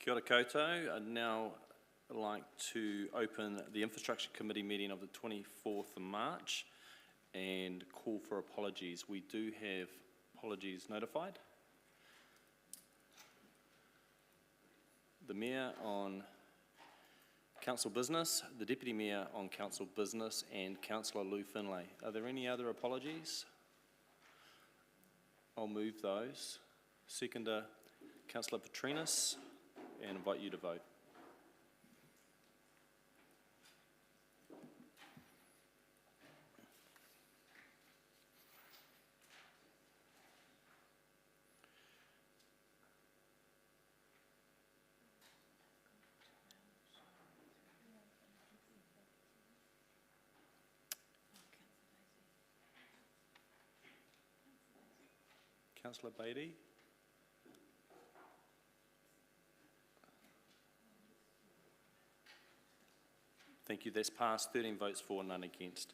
Kia ora koutou. I'd now like to open the Infrastructure Committee meeting of the 24th of March and call for apologies. We do have apologies notified. The Mayor on Council Business, the Deputy Mayor on Council Business, and Councillor Lou Finlay. Are there any other apologies? I'll move those. Seconder, Councillor Petrinas, and invite you to vote. Councillor Beatty. Thank you. That's passed. 13 votes for, none against.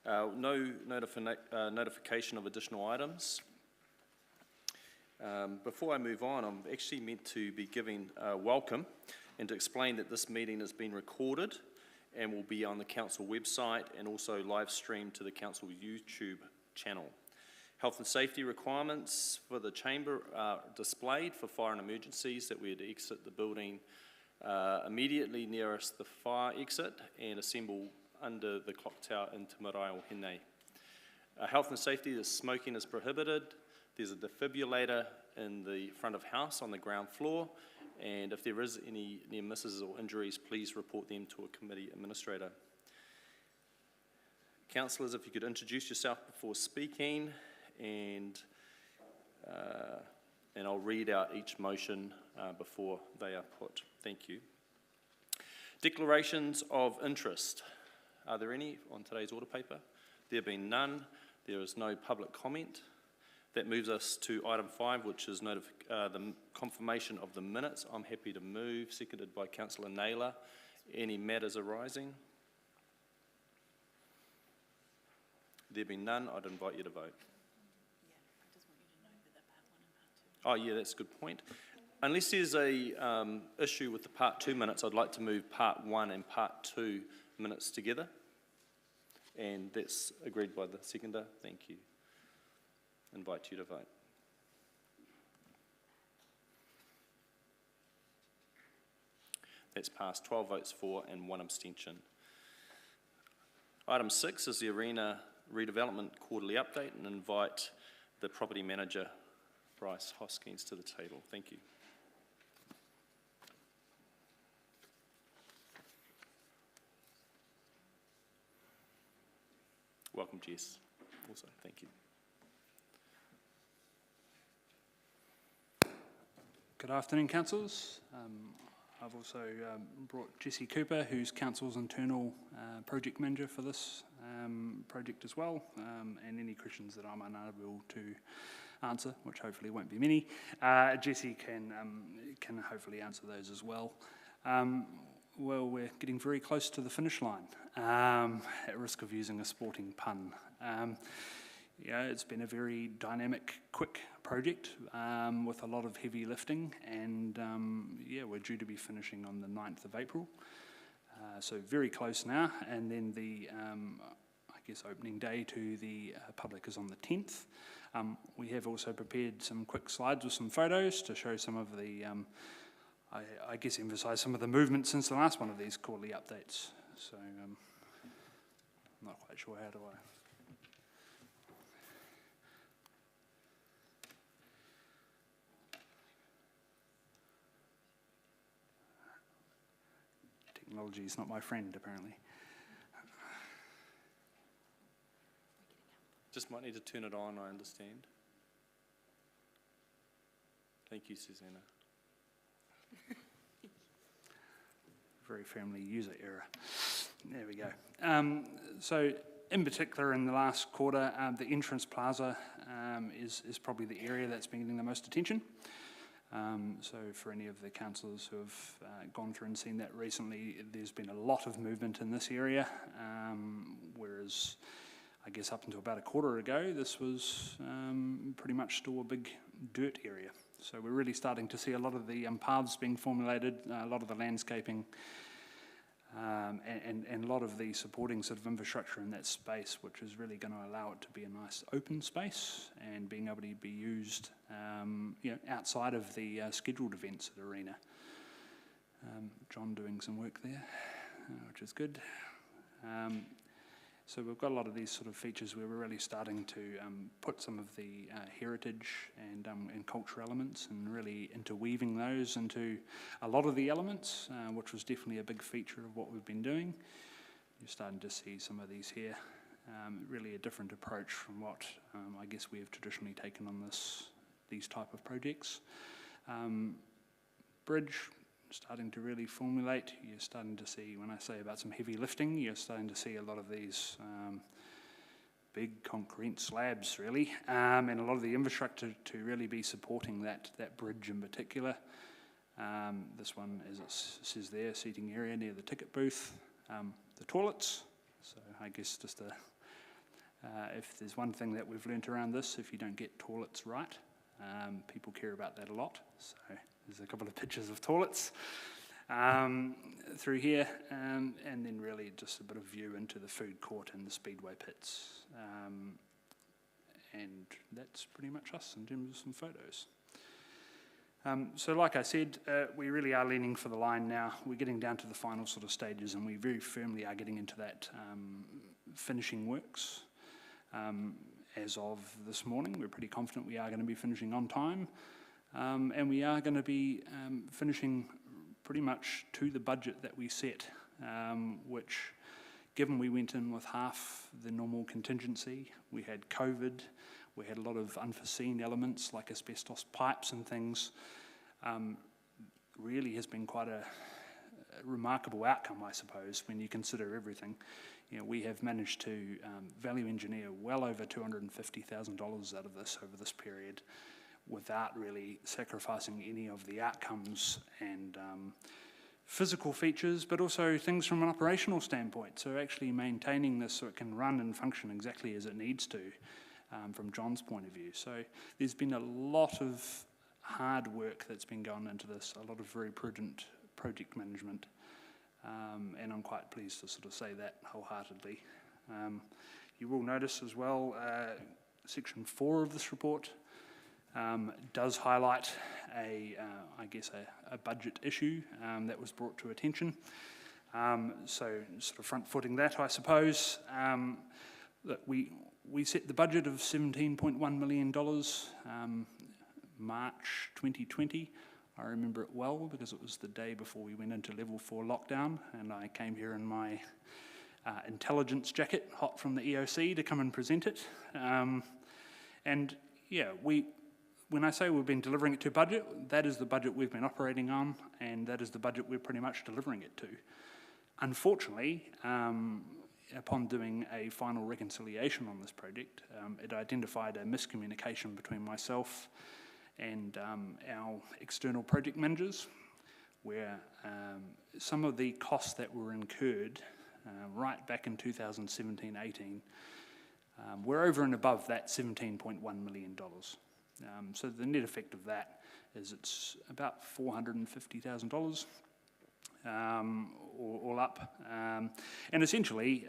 No notification of additional items. Before I move on, I'm actually meant to be giving a welcome and to explain that this meeting has been recorded and will be on the council website and also live streamed to the council YouTube channel. Health and safety requirements for the chamber are displayed for fire and emergencies, that we had to exit the building immediately nearest the fire exit and assemble under the clock tower in Te Marae o Hene. Health and safety, the smoking is prohibited. There's a defibrillator in the front of house on the ground floor, and if there is any near misses or injuries, please report them to a committee administrator. Councillors, if you could introduce yourself before speaking, and I'll read out each motion before they are put. Thank you. Declarations of interest. Are there any on today's order paper? There being none, there is no public comment. That moves us to item 5, which is the confirmation of the minutes. I'm happy to move, seconded by Councillor Naylor. Any matters arising? There being none, I'd invite you to vote. Oh yeah, that's a good point. Unless there's a issue with the part 2 minutes, I'd like to move part 1 and part 2 minutes together. And that's agreed by the seconder. Thank you. Invite you to vote. That's passed. 12 votes for and 1 abstention. Item 6 is the Arena Redevelopment Quarterly Update, and invite the Property Manager, Bryce Hoskins, to the table. Thank you. Welcome, Jess. Also, thank you. Good afternoon, councillors. I've also brought Jessie Cooper, who's council's internal project manager for this project as well, and any questions that I'm unable to answer, which hopefully won't be many. Jessie can hopefully answer those as well. Well, we're getting very close to the finish line, at risk of using a sporting pun. Yeah, it's been a very dynamic, quick project with a lot of heavy lifting, and yeah, we're due to be finishing on the 9th of April. So very close now, and then the I guess opening day to the public is on the 10th. We have also prepared some quick slides with some photos to show some of the, I guess emphasise some of the movement since the last one of these quarterly updates. So I'm not quite sure how do I... Technology is not my friend, apparently. Just might need to turn it on, I understand. Thank you, Susanna. Very family user error. There we go. So in particular in the last quarter, the entrance plaza is probably the area that's been getting the most attention. So for any of the councillors who have gone through and seen that recently, there's been a lot of movement in this area, whereas I guess up until about a quarter ago, this was pretty much still a big dirt area. So we're really starting to see a lot of the paths being formulated, a lot of the landscaping, and a lot of the supporting sort of infrastructure in that space, which is really going to allow it to be a nice open space and being able to be used outside of the scheduled events at Arena. John doing some work there, which is good. So we've got a lot of these sort of features where we're really starting to put some of the heritage and cultural elements and really interweaving those into a lot of the elements, which was definitely a big feature of what we've been doing. You're starting to see some of these here. Really a different approach from what I guess we have traditionally taken on these type of projects. Bridge, starting to really formulate. You're starting to see, when I say about some heavy lifting, you're starting to see a lot of these big concrete slabs really, and a lot of the infrastructure to really be supporting that bridge in particular. This one, as it says there, seating area near the ticket booth, the toilets. So I guess just if there's one thing that we've learnt around this, if you don't get toilets right, people care about that a lot. So there's a couple of pictures of toilets through here, and then really just a bit of view into the food court and the speedway pits. And that's pretty much us in terms of some photos. So like I said, we really are leaning for the line now. We're getting down to the final sort of stages, and we very firmly are getting into that finishing works. As of this morning, we're pretty confident we are going to be finishing on time. And we are going to be finishing pretty much to the budget that we set, which, given we went in with half the normal contingency, we had COVID, we had a lot of unforeseen elements like asbestos pipes and things, really has been quite a remarkable outcome, I suppose, when you consider everything. You know, we have managed to value engineer well over $250,000 out of this over this period, without really sacrificing any of the outcomes and physical features, but also things from an operational standpoint. So actually maintaining this so it can run and function exactly as it needs to, from John's point of view. So there's been a lot of hard work that's been going into this, a lot of very prudent project management, and I'm quite pleased to sort of say that wholeheartedly. You will notice as well, section 4 of this report does highlight a budget issue that was brought to attention. So sort of front-footing that, I suppose. That we set the budget of $17.1 million, March 2020. I remember it well because it was the day before we went into level 4 lockdown, and I came here in my intelligence jacket, hot from the EOC, to come and present it. And yeah, when I say we've been delivering it to budget, that is the budget we've been operating on, and that is the budget we're pretty much delivering it to. Unfortunately, upon doing a final reconciliation on this project, it identified a miscommunication between myself and our external project managers, where some of the costs that were incurred right back in 2017-18 were over and above that $17.1 million. So the net effect of that is it's about $450,000 all up. And essentially,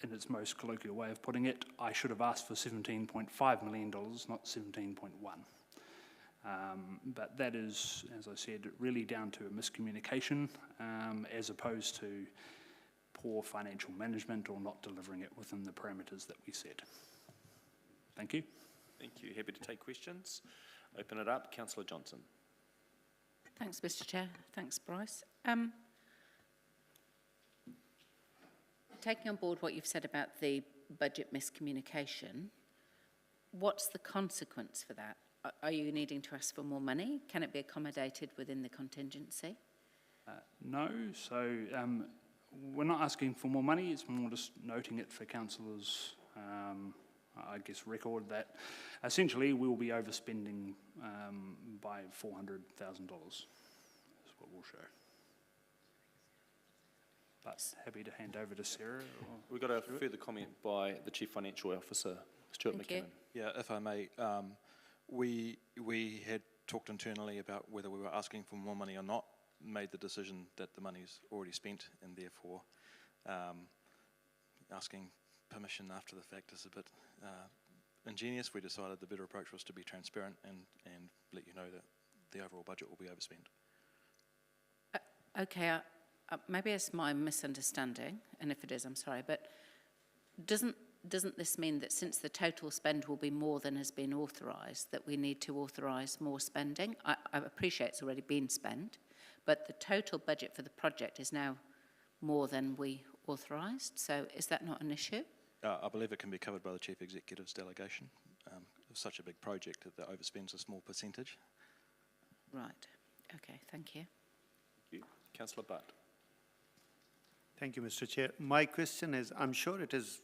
in its most colloquial way of putting it, I should have asked for $17.5 million, not 17.1. But that is, as I said, really down to a miscommunication as opposed to poor financial management or not delivering it within the parameters that we set. Thank you. Thank you. Happy to take questions. Open it up. Councillor Johnson. Thanks, Mr. Chair. Thanks, Bryce. Taking on board what you've said about the budget miscommunication, what's the consequence for that? Are you needing to ask for more money? Can it be accommodated within the contingency? No, so we're not asking for more money, it's more just noting it for councillors' record that essentially we'll be overspending by $400,000 is what we'll show. But happy to hand over to Sarah. We've got a further comment by the Chief Financial Officer, Stuart Thank McKinnon. you. Yeah, if I may, We had talked internally about whether we were asking for more money or not, made the decision that the money's already spent, and therefore asking permission after the fact is a bit ingenious. We decided the better approach was to be transparent and let you know that the overall budget will be overspent. Okay, maybe it's my misunderstanding, and if it is, I'm sorry, but doesn't this mean that since the total spend will be more than has been authorised, that we need to authorise more spending? I appreciate it's already been spent, but the total budget for the project is now more than we authorised, so is that not an issue? I believe it can be covered by the Chief Executive's delegation. It's such a big project that overspends a small percentage. Right, okay, thank you. Thank you. Councillor Butt. Thank you, Mr. Chair. My question is, I'm sure it is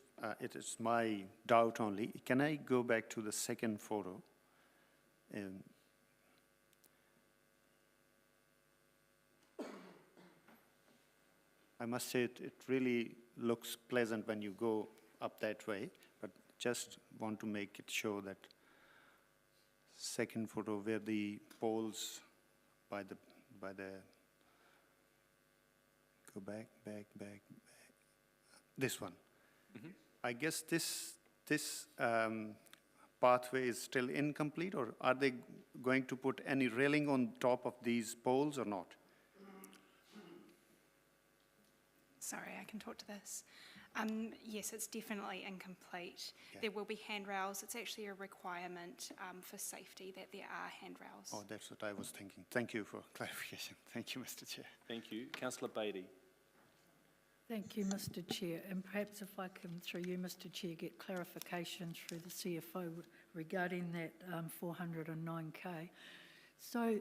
my doubt only. Can I go back to the second photo? I must say it really looks pleasant when you go up that way, but just want to make it show that second photo where the poles by the go back. This one. Mm-hmm. I guess this pathway is still incomplete, or are they going to put any railing on top of these poles or not? Sorry, I can talk to this. Yes, it's definitely incomplete. Yeah. There will be handrails. It's actually a requirement for safety that there are handrails. Oh, that's what I was thinking. Thank you for clarification. Thank you, Mr. Chair. Thank you. Councillor Beattie. Thank you, Mr. Chair. And perhaps if I can, through you, Mr. Chair, get clarification through the CFO regarding that 409K. So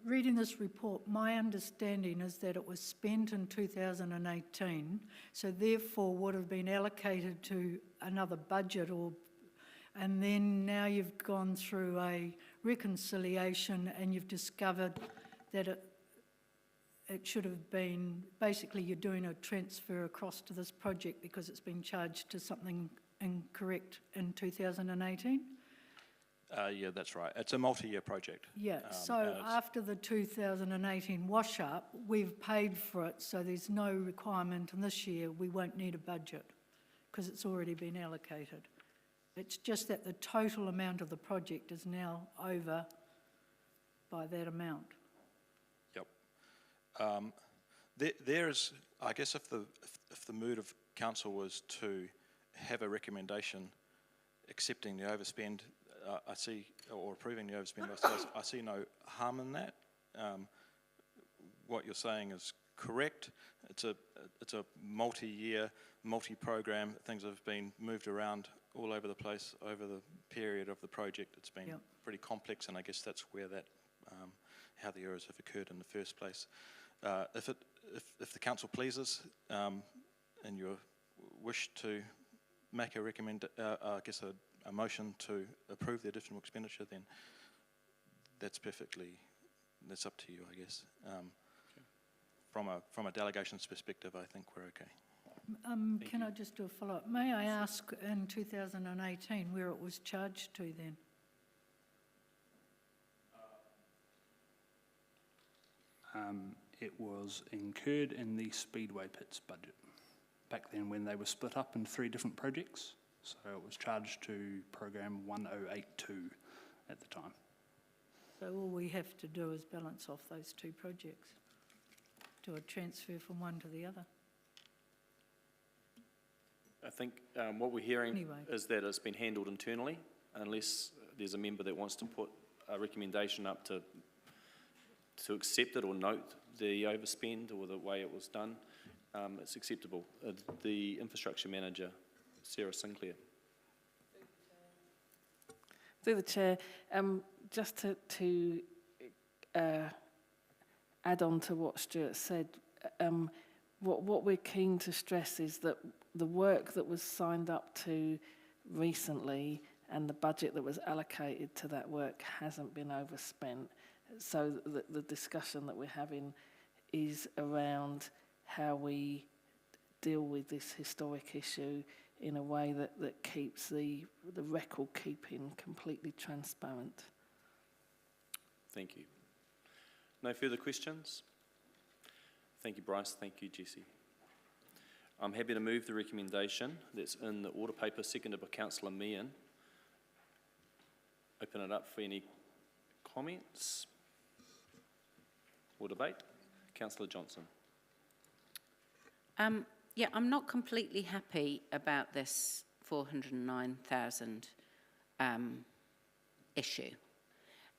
reading this report, my understanding is that it was spent in 2018, so therefore would have been allocated to another budget, and then now you've gone through a reconciliation and you've discovered that it should have been, basically you're doing a transfer across to this project because it's been charged to something incorrect in 2018? Yeah, that's right. It's a multi-year project. Yeah, so after the 2018 wash-up, we've paid for it, so there's no requirement, and this year we won't need a budget because it's already been allocated. It's just that the total amount of the project is now over by that amount. Yep. There is, I guess, if the mood of council was to have a recommendation accepting the overspend, I see, or approving the overspend, I see no harm in that. What you're saying is correct. It's a multi-year, multi-program. Things have been moved around all over the place over the period of the project. It's been pretty complex, and I guess that's where that how the errors have occurred in the first place. If the council pleases and you wish to make a a motion to approve the additional expenditure, then that's up to you, I guess. From a delegation's perspective, I think we're okay. Can I just do a follow-up? May I ask in 2018 where it was charged to then? It was incurred in the Speedway Pits budget back then when they were split up in 3 different projects. So it was charged to program 1082 at the time. So all we have to do is balance off those 2 projects, do a transfer from one to the other. I think what we're hearing Anyway. is that it's been handled internally, unless there's a member that wants to put a recommendation up to accept it or note the overspend or the way it was done. It's acceptable. The infrastructure manager, Sarah Sinclair. Through the chair, just to add on to what Stuart said, what we're keen to stress is that the work that was signed up to recently and the budget that was allocated to that work hasn't been overspent. So the discussion that we're having is around how we deal with this historic issue in a way that keeps the record keeping completely transparent. Thank you. No further questions? Thank you, Bryce. Thank you, Jessie. I'm happy to move the recommendation that's in the order paper, seconded by Councillor Meehan. Open it up for any comments or debate. Councillor Johnson. Yeah, I'm not completely happy about this 409,000 issue.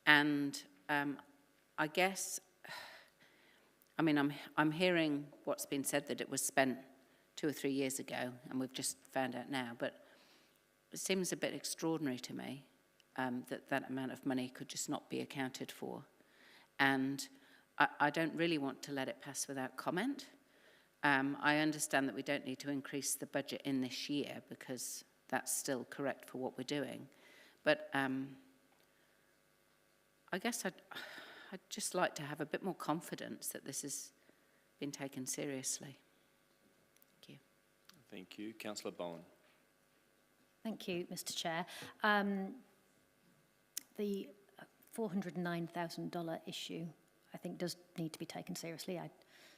And I guess, I mean, I'm hearing what's been said, that it was spent 2 or 3 years ago, and we've just found out now, but it seems a bit extraordinary to me that amount of money could just not be accounted for. And I don't really want to let it pass without comment. I understand that we don't need to increase the budget in this year because that's still correct for what we're doing. But I guess I'd just like to have a bit more confidence that this has been taken seriously. Thank you. Thank you. Councillor Bowen. Thank you, Mr. Chair. The $409,000 issue, I think, does need to be taken seriously. I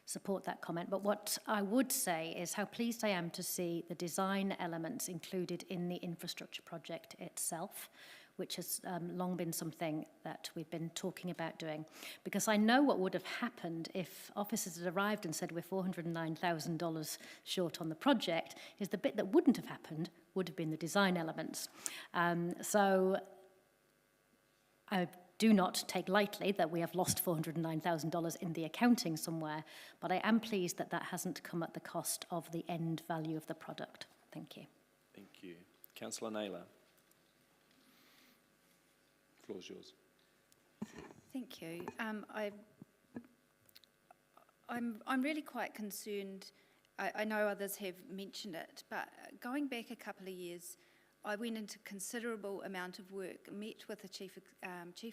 support that comment. But what I would say is how pleased I am to see the design elements included in the infrastructure project itself, which has long been something that we've been talking about doing. Because I know what would have happened if officers had arrived and said we're $409,000 short on the project, is the bit that wouldn't have happened would have been the design elements. So I do not take lightly that we have lost $409,000 in the accounting somewhere, but I am pleased that that hasn't come at the cost of the end value of the product. Thank you. Thank you. Councillor Naylor. The floor is yours. Thank you. I'm really quite concerned. I know others have mentioned it, but going back a couple of years, I went into considerable amount of work, met with the Chief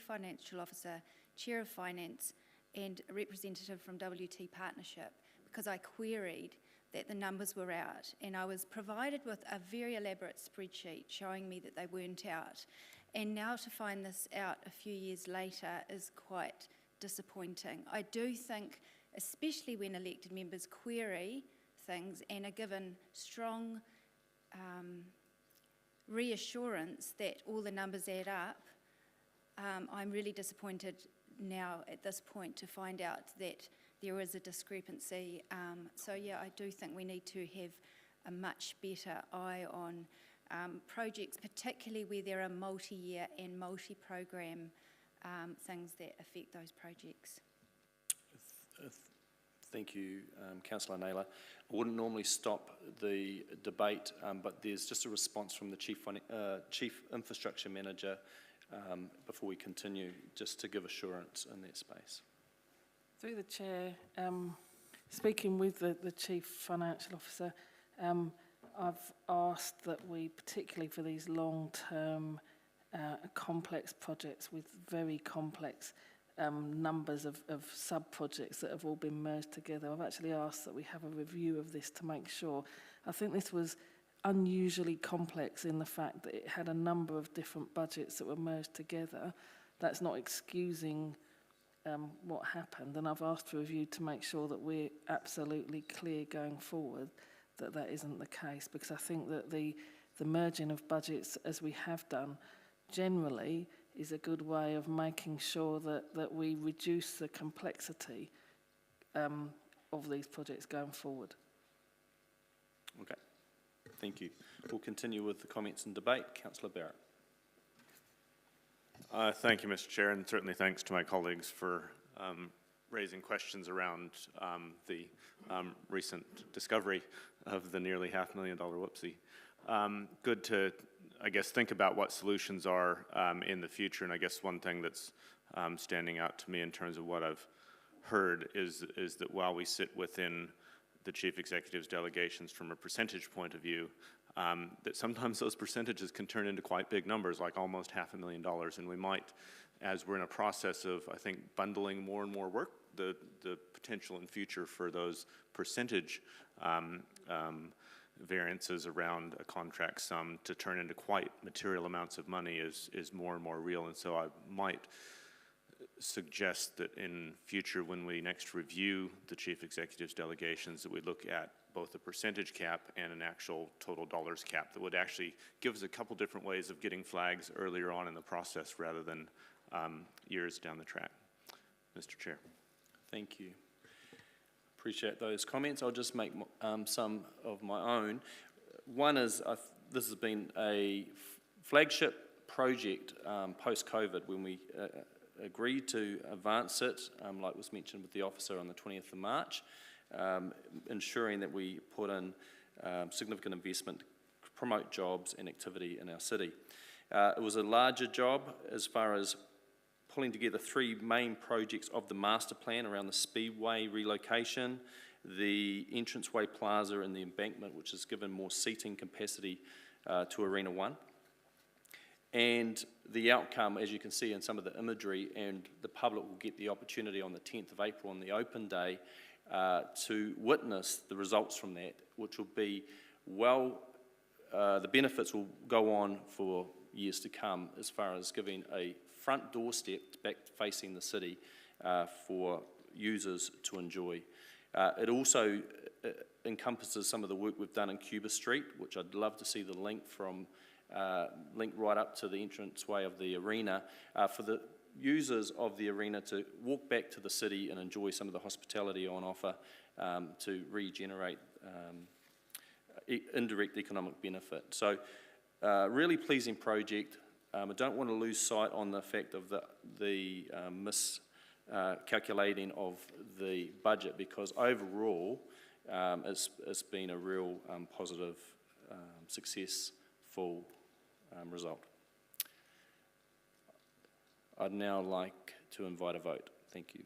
Financial Officer, Chair of Finance, and a representative from WT Partnership, because I queried that the numbers were out, and I was provided with a very elaborate spreadsheet showing me that they weren't out. And now to find this out a few years later is quite disappointing. I do think, especially when elected members query things and are given strong reassurance that all the numbers add up, I'm really disappointed now at this point to find out that there is a discrepancy. So yeah, I do think we need to have a much better eye on projects, particularly where there are multi-year and multi-program things that affect those projects. Thank you, Councillor Naylor. I wouldn't normally stop the debate, but there's just a response from the Chief Infrastructure Manager before we continue, just to give assurance in that space. Through the Chair, speaking with the Chief Financial Officer, I've asked that we, particularly for these long-term complex projects with very complex numbers of sub-projects that have all been merged together, I've actually asked that we have a review of this to make sure. I think this was unusually complex in the fact that it had a number of different budgets that were merged together. That's not excusing what happened, and I've asked for a review to make sure that we're absolutely clear going forward that that isn't the case, because I think that the merging of budgets, as we have done, generally is a good way of making sure that we reduce the complexity of these projects going forward. Okay, thank you. We'll continue with the comments and debate. Councillor Barrett. Thank you, Mr. Chair, and certainly thanks to my colleagues for raising questions around the recent discovery of the nearly $500,000 whoopsie. Good to, I guess, think about what solutions are in the future, and I guess one thing that's standing out to me in terms of what I've heard is that while we sit within the Chief Executive's delegations from a percentage point of view, that sometimes those percentages can turn into quite big numbers, like almost $500,000, and we might, as we're in a process of, I think, bundling more and more work, the potential in future for those percentage variances around a contract sum to turn into quite material amounts of money is more and more real. And so I might suggest that in future, when we next review the Chief Executive's delegations, that we look at both a percentage cap and an actual total dollars cap that would actually give us a couple different ways of getting flags earlier on in the process rather than years down the track. Mr. Chair. Thank you. Appreciate those comments. I'll just make some of my own. One is, this has been a flagship project post-COVID when we agreed to advance it, like was mentioned with the officer on the 20th of March, ensuring that we put in significant investment to promote jobs and activity in our city. It was a larger job as far as pulling together three main projects of the master plan around the Speedway relocation, the entranceway plaza and the embankment, which has given more seating capacity to Arena 1. And the outcome, as you can see in some of the imagery, and the public will get the opportunity on the 10th of April on the open day to witness the results from that, which will be the benefits will go on for years to come as far as giving a front doorstep back facing the city for users to enjoy. It also encompasses some of the work we've done in Cuba Street, which I'd love to see the link from link right up to the entranceway of the arena for the users of the arena to walk back to the city and enjoy some of the hospitality on offer to regenerate indirect economic benefit. So really pleasing project. I don't want to lose sight on the fact of the miscalculating of the budget, because overall it's been a real positive, successful result. I'd now like to invite a vote. Thank you.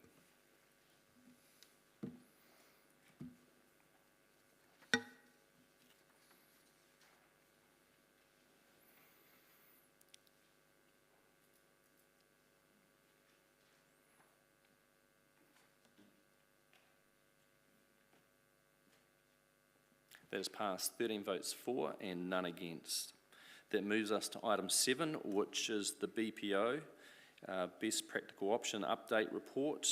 That is passed, 13 votes for and none against. That moves us to item 7, which is the BPO, Best Practical Option Update Report,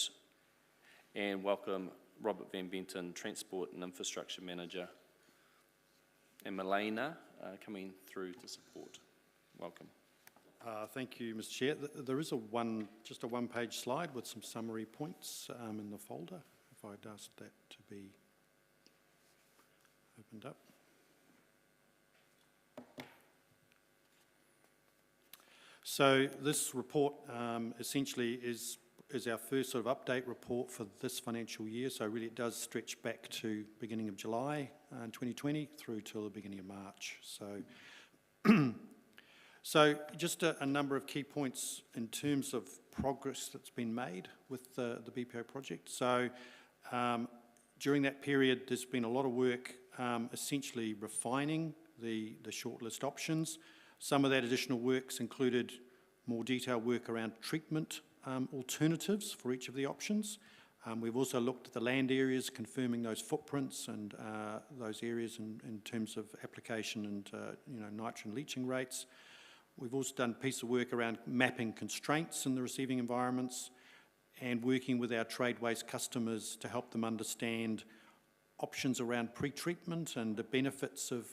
and welcome Robert Van Benton, Transport and Infrastructure Manager, and Milena coming through to support. Welcome. Thank you, Mr. Chair. There is just a one-page slide with some summary points in the folder. If I'd ask that to be opened up. So this report essentially is our first sort of update report for this financial year. So really it does stretch back to beginning of July 2020 through till the beginning of March. So just a number of key points in terms of progress that's been made with the BPO project. So during that period, there's been a lot of work essentially refining the shortlist options. Some of that additional work's included more detailed work around treatment alternatives for each of the options. We've also looked at the land areas, confirming those footprints and those areas in terms of application and nitrogen leaching rates. We've also done a piece of work around mapping constraints in the receiving environments and working with our trade waste customers to help them understand options around pre-treatment and the benefits of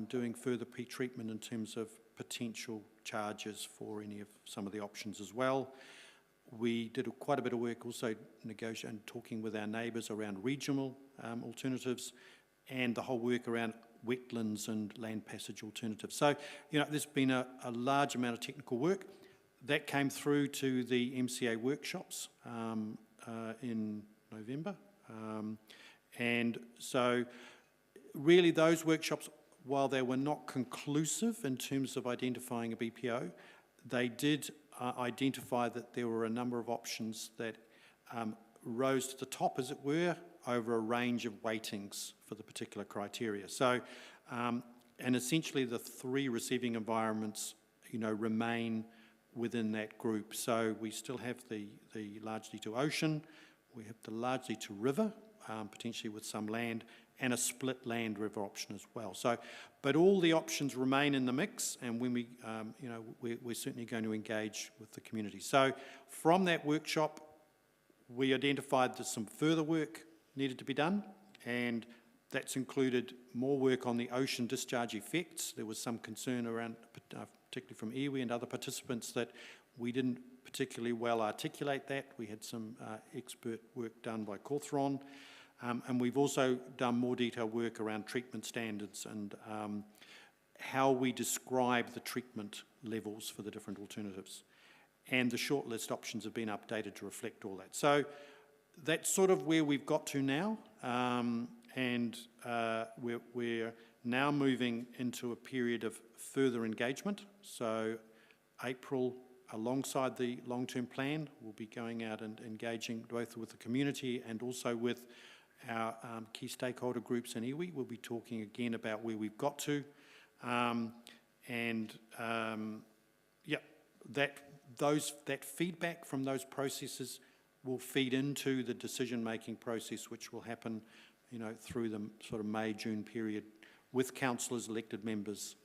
doing further pre-treatment in terms of potential charges for some of the options as well. We did quite a bit of work also negotiating and talking with our neighbours around regional alternatives and the whole work around wetlands and land passage alternatives. So, there's been a large amount of technical work. That came through to the MCA workshops in November. And so really those workshops, while they were not conclusive in terms of identifying a BPO, they did identify that there were a number of options that rose to the top, as it were, over a range of weightings for the particular criteria. So, and essentially the three receiving environments, remain within that group. So we still have the largely to ocean, we have the largely to river potentially with some land, and a split land river option as well. So, but all the options remain in the mix, and when we, we're certainly going to engage with the community. So from that workshop, we identified that some further work needed to be done, and that's included more work on the ocean discharge effects. There was some concern around, particularly from iwi and other participants, that we didn't particularly well articulate that. We had some expert work done by Cawthron, and we've also done more detailed work around treatment standards and how we describe the treatment levels for the different alternatives. And the shortlist options have been updated to reflect all that. So that's sort of where we've got to now, and we're now moving into a period of further engagement. So April, alongside the long-term plan, we'll be going out and engaging both with the community and also with our key stakeholder groups in iwi. We'll be talking again about where we've got to, that feedback from those processes will feed into the decision-making process, which will happen, through the sort of May, June period with councillors, elected members.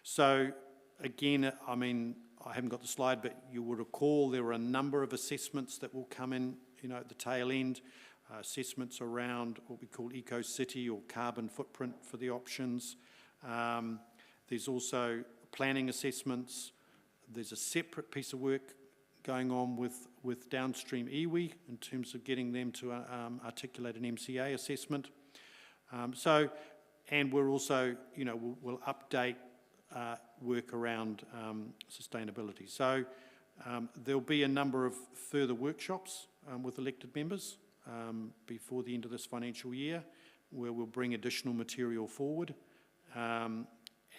So again, I mean, I haven't got the slide, but you will recall there were a number of assessments that will come in, at the tail end, assessments around what we call eco-city or carbon footprint for the options. There's also planning assessments. There's a separate piece of work going on with downstream iwi in terms of getting them to articulate an MCA assessment. And we're also, we'll update work around sustainability. So there'll be a number of further workshops with elected members before the end of this financial year, where we'll bring additional material forward. And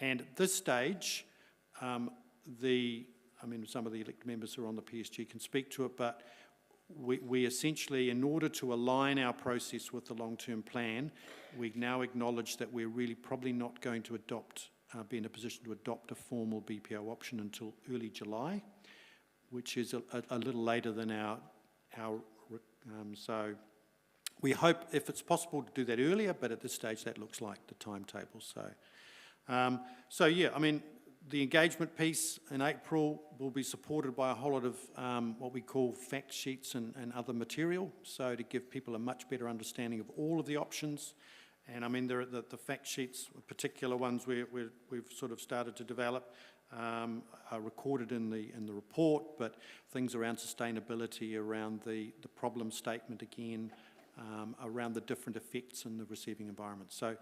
at this stage, some of the elected members who are on the PSG can speak to it, but we essentially, in order to align our process with the long-term plan, we now acknowledge that we're really probably not going to be in a position to adopt a formal BPO option until early July, which is a little later than our so we hope, if it's possible, to do that earlier, but at this stage that looks like the timetable. So yeah, I mean, the engagement piece in April will be supported by a whole lot of what we call fact sheets and other material, so to give people a much better understanding of all of the options. And I mean, there are the fact sheets, particular ones we've sort of started to develop, are recorded in the report, but things around sustainability, around the problem statement again, around the different effects in the receiving environment. So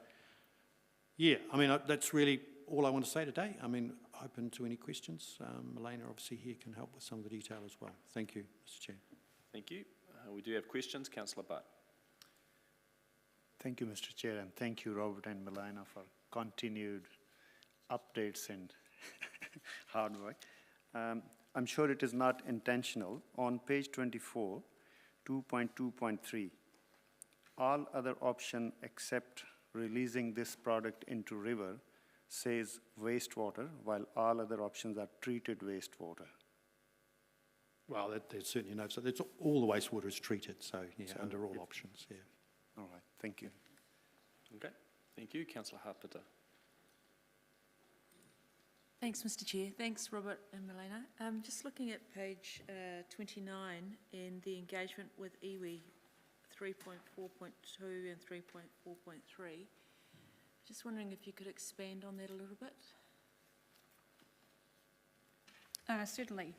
yeah, I mean, that's really all I want to say today. I mean, open to any questions. Elena, obviously, here can help with some of the detail as well. Thank you, Mr. Chair. Thank you. We do have questions. Councillor Butt. Thank you, Mr. Chair, and thank you, Robert and Melina, for continued updates and hard work. I'm sure it is not intentional. On page 24, 2.2.3, all other option except releasing this product into river says wastewater, while all other options are treated wastewater. Well, there's certainly no, so that's all the wastewater is treated, so yeah, so under all options, yeah. All right, thank you. Okay, thank you. Councillor Harpiter. Thanks, Mr. Chair. Thanks, Robert and Melina. Just looking at page 29 in the engagement with iwi 3.4.2 and 3.4.3, just wondering if you could expand on that a little bit. Certainly.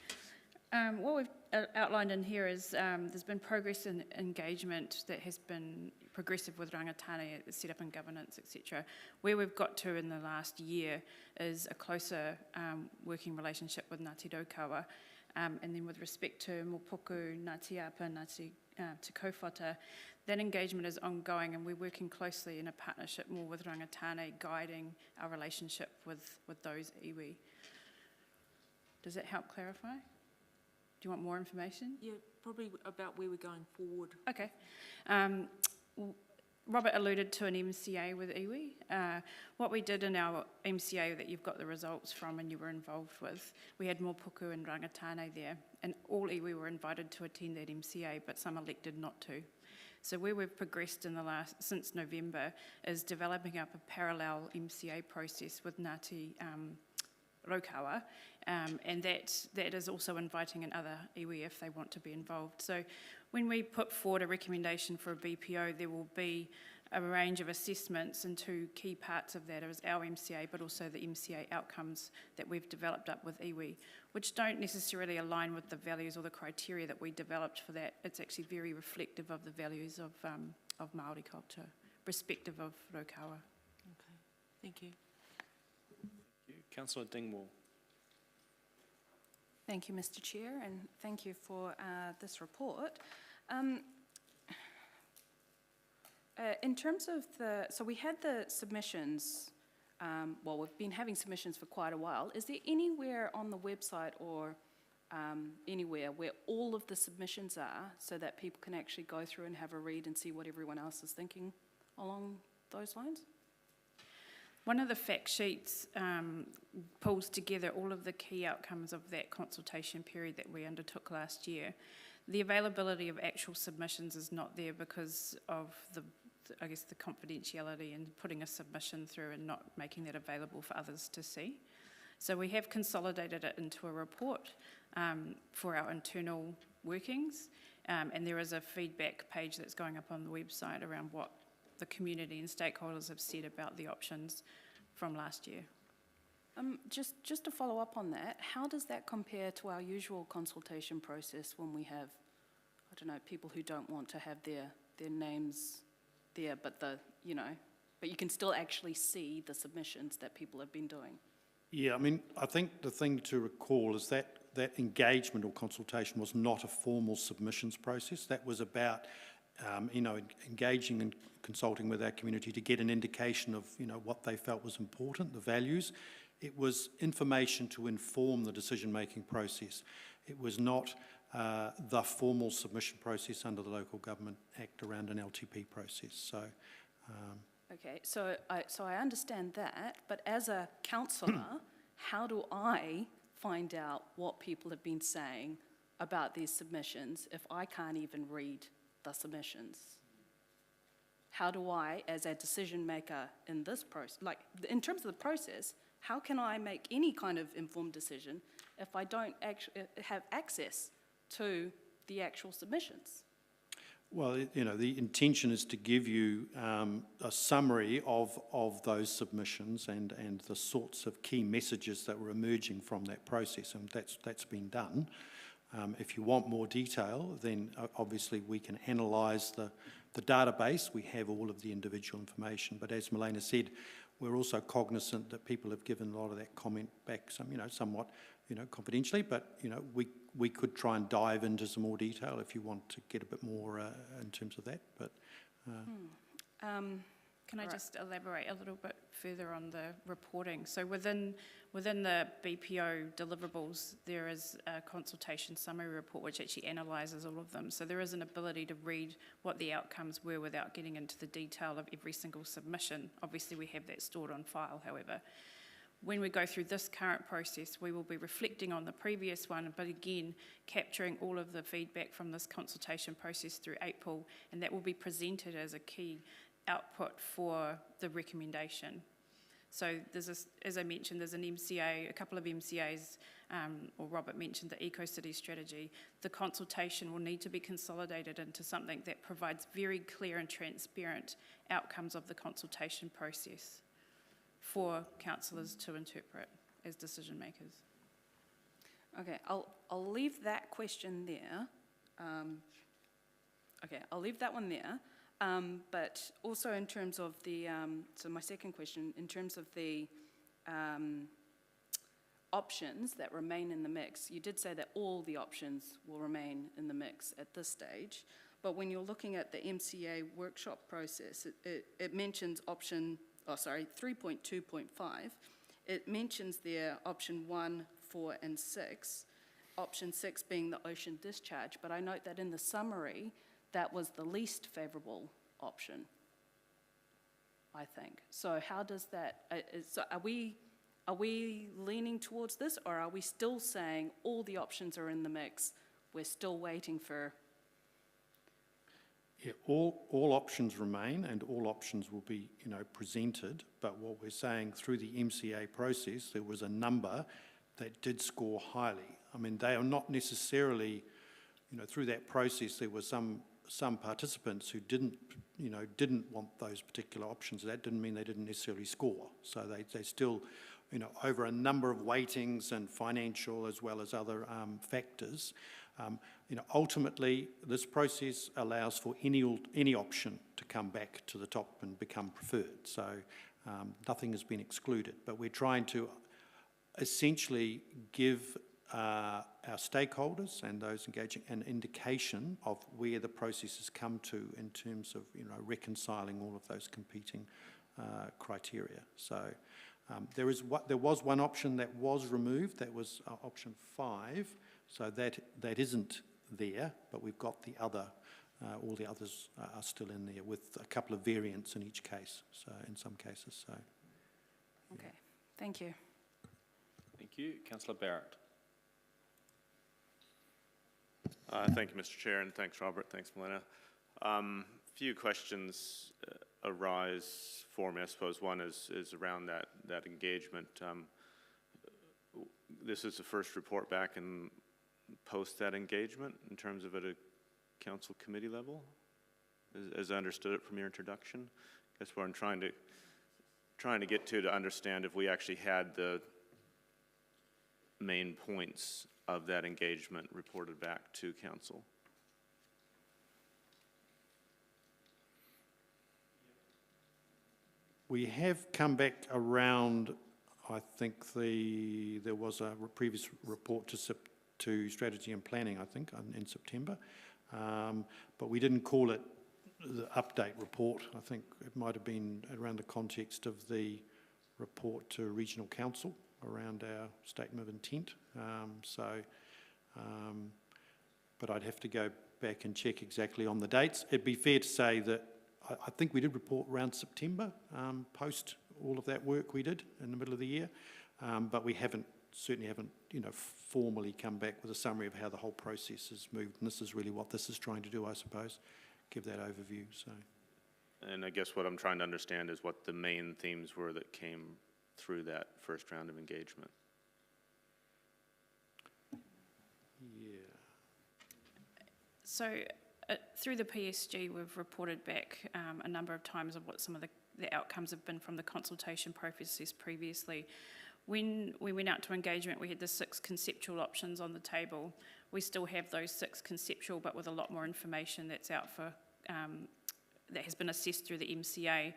What we've outlined in here is there's been progress in engagement that has been progressive with rangatane, set up and governance, etc. Where we've got to in the last year is a closer working relationship with Ngāti Raukawa, and then with respect to Mopoku, Ngāti Apa, Ngāti Te Kauwhata, that engagement is ongoing, and we're working closely in a partnership more with rangatane, guiding our relationship with those iwi. Does that help clarify? Do you want more information? Yeah, probably about where we're going forward. Okay. Robert alluded to an MCA with iwi. What we did in our MCA that you've got the results from and you were involved with, we had Mopoku and rangatane there, and all iwi were invited to attend that MCA, but some elected not to. So where we've progressed since November is developing up a parallel MCA process with Ngāti Raukawa, and that is also inviting in other iwi if they want to be involved. So when we put forward a recommendation for a BPO, there will be a range of assessments, and two key parts of that is our MCA, but also the MCA outcomes that we've developed up with iwi, which don't necessarily align with the values or the criteria that we developed for that. It's actually very reflective of the values of Māori culture, respective of Raukawa. Okay, thank you. Councillor Dingwall. Thank you, Mr. Chair, and thank you for this report. In terms of so we had the submissions, well, we've been having submissions for quite a while. Is there anywhere on the website or anywhere where all of the submissions are so that people can actually go through and have a read and see what everyone else is thinking along those lines? One of the fact sheets pulls together all of the key outcomes of that consultation period that we undertook last year. The availability of actual submissions is not there because of the confidentiality and putting a submission through and not making that available for others to see. So we have consolidated it into a report for our internal workings, and there is a feedback page that's going up on the website around what the community and stakeholders have said about the options from last year. Just to follow up on that, how does that compare to our usual consultation process when we have, I don't know, people who don't want to have their names there, but but you can still actually see the submissions that people have been doing? Yeah, I mean, I think the thing to recall is that engagement or consultation was not a formal submissions process. That was about engaging and consulting with our community to get an indication of, what they felt was important, the values. It was information to inform the decision-making process. It was not the formal submission process under the Local Government Act around an LTP process. So, okay, so I understand that, but as a councillor, how do I find out what people have been saying about these submissions if I can't even read the submissions? How do I, as a decision maker in this process, like in terms of the process, how can I make any kind of informed decision if I don't actually have access to the actual submissions? Well, the intention is to give you a summary of those submissions and the sorts of key messages that were emerging from that process, and that's been done. If you want more detail, then obviously we can analyse the database. We have all of the individual information, but as Milena said, we're also cognisant that people have given a lot of that comment back, somewhat, confidentially. But we could try and dive into some more detail if you want to get a bit more in terms of that. But can I just elaborate a little bit further on the reporting? So within the BPO deliverables, there is a consultation summary report which actually analyses all of them. So there is an ability to read what the outcomes were without getting into the detail of every single submission. Obviously, we have that stored on file, however. When we go through this current process, we will be reflecting on the previous one, but again, capturing all of the feedback from this consultation process through April, and that will be presented as a key output for the recommendation. So as I mentioned, there's an MCA, a couple of MCAs, or Robert mentioned the Eco-City strategy. The consultation will need to be consolidated into something that provides very clear and transparent outcomes of the consultation process for councillors to interpret as decision makers. Okay, I'll leave that question there. I'll leave that one there. But also in terms of the, so my second question, in terms of the options that remain in the mix, you did say that all the options will remain in the mix at this stage, but when you're looking at the MCA workshop process, it mentions 3.2.5, it mentions there option 1, 4 and 6, option 6 being the ocean discharge, but I note that in the summary, that was the least favourable option, I think. So how does that, so are we leaning towards this, or are we still saying all the options are in the mix, we're still waiting for? Yeah, all options remain and all options will be, presented. But what we're saying through the MCA process, there was a number that did score highly. I mean, they are not necessarily, through that process, there were some participants who didn't want those particular options. That didn't mean they didn't necessarily score. So they still, over a number of weightings and financial as well as other factors, ultimately this process allows for any option to come back to the top and become preferred. So nothing has been excluded. But we're trying to essentially give our stakeholders and those engaging an indication of where the process has come to in terms of reconciling all of those competing criteria. So there was one option that was removed, that was option 5, so that isn't there, but we've got the other, all the others are still in there with a couple of variants in each case, so in some cases. So Okay, thank you. Thank you. Councillor Barrett. Thank you, Mr. Chair, and thanks, Robert. Thanks, Melina. Few questions arise for me, I suppose. One is around that engagement. This is the first report back and post that engagement in terms of at a council committee level, as I understood it from your introduction. That's what I'm trying to get to understand if we actually had the main points of that engagement reported back to council. we have come back around. I think there was a previous report to strategy and planning, I think, in September, but we didn't call it the update report. I think it might have been around the context of the report to regional council around our statement of intent. But I'd have to go back and check exactly on the dates. It'd be fair to say that I think we did report around September, post all of that work we did in the middle of the year, but we certainly haven't, formally come back with a summary of how the whole process has moved. And this is really what this is trying to do, I suppose, give that overview. So, and I guess what I'm trying to understand is what the main themes were that came through that first round of engagement. Yeah. So through the PSG, we've reported back a number of times of what some of the outcomes have been from the consultation processes previously. When we went out to engagement, we had the 6 conceptual options on the table. We still have those 6 conceptual, but with a lot more information that's out for, that has been assessed through the MCA,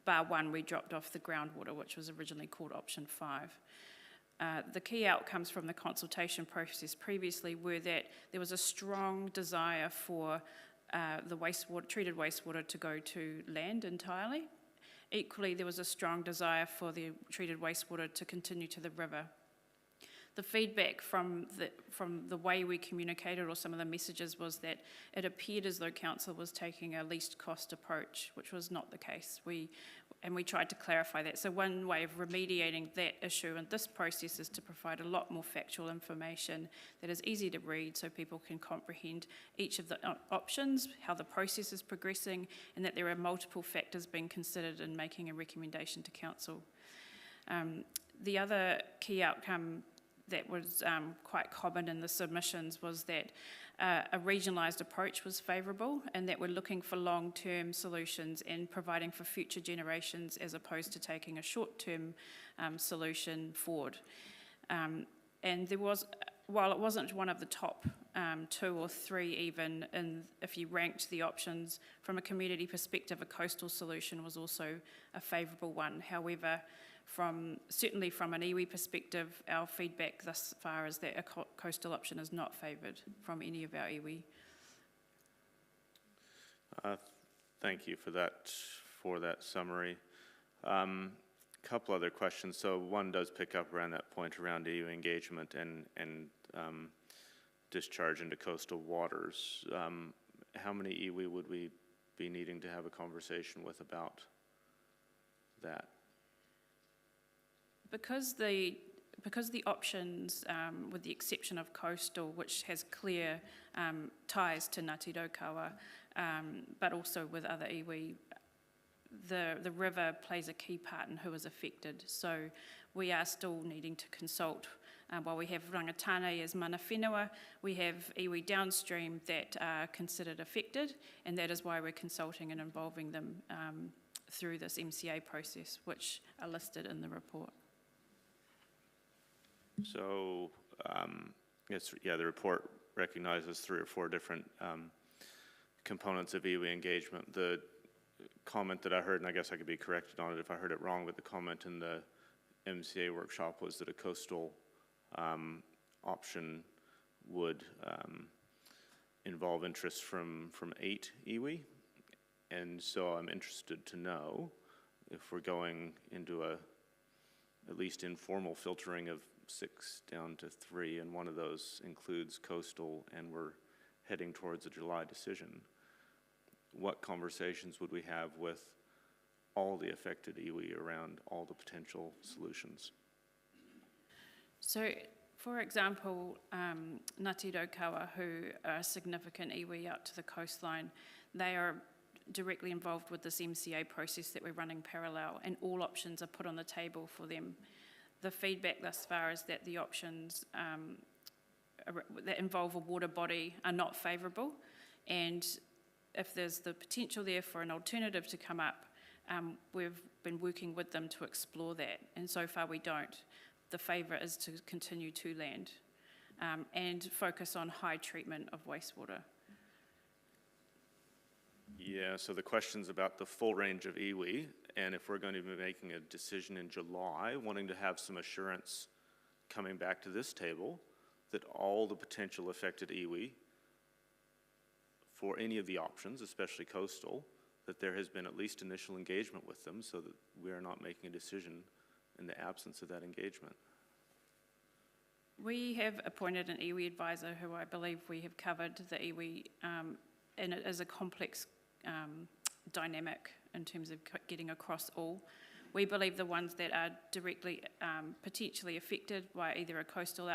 bar one we dropped off the groundwater, which was originally called option 5. The key outcomes from the consultation process previously were that there was a strong desire for the treated wastewater to go to land entirely. Equally, there was a strong desire for the treated wastewater to continue to the river. The feedback from the way we communicated, or some of the messages, was that it appeared as though council was taking a least cost approach, which was not the case. We tried to clarify that. So one way of remediating that issue in this process is to provide a lot more factual information that is easy to read so people can comprehend each of the options, how the process is progressing, and that there are multiple factors being considered in making a recommendation to council. The other key outcome that was quite common in the submissions was that a regionalised approach was favourable, and that we're looking for long-term solutions and providing for future generations as opposed to taking a short-term solution forward. And there was, while it wasn't one of the top 2 or 3 even, if you ranked the options, from a community perspective, a coastal solution was also a favourable one. However, certainly from an iwi perspective, our feedback thus far is that a coastal option is not favoured from any of our iwi. Thank you for that summary. Couple other questions. So one does pick up around that point around iwi engagement and discharge into coastal waters. How many iwi would we be needing to have a conversation with about that? Because the because the options, with the exception of coastal, which has clear ties to Ngāti Raukawa, but also with other iwi, the river plays a key part in who is affected. So we are still needing to consult. While we have rangatane as mana whenua, we have iwi downstream that are considered affected, and that is why we're consulting and involving them through this MCA process, which are listed in the report. So, yes, yeah, the report recognizes 3 or 4 different components of iwi engagement. The comment that I heard, and I guess I could be corrected on it if I heard it wrong, but the comment in the MCA workshop was that a coastal option would involve interest from 8 iwi. And so I'm interested to know if we're going into at least informal filtering of 6 down to 3, and one of those includes coastal, and we're heading towards a July decision. What conversations would we have with all the affected iwi around all the potential solutions? So, for example, Ngāti Raukawa, who are a significant iwi out to the coastline, they are directly involved with this MCA process that we're running parallel, and all options are put on the table for them. The feedback thus far is that the options that involve a water body are not favourable, and if there's the potential there for an alternative to come up, we've been working with them to explore that, and so far we don't. The favour is to continue to land and focus on high treatment of wastewater. Yeah, so the question's about the full range of iwi, and if we're going to be making a decision in July, wanting to have some assurance coming back to this table that all the potential affected iwi for any of the options, especially coastal, that there has been at least initial engagement with them so that we are not making a decision in the absence of that engagement. We have appointed an iwi advisor who I believe we have covered the iwi, and it is a complex dynamic in terms of getting across all. We believe the ones that are directly potentially affected by either a coastal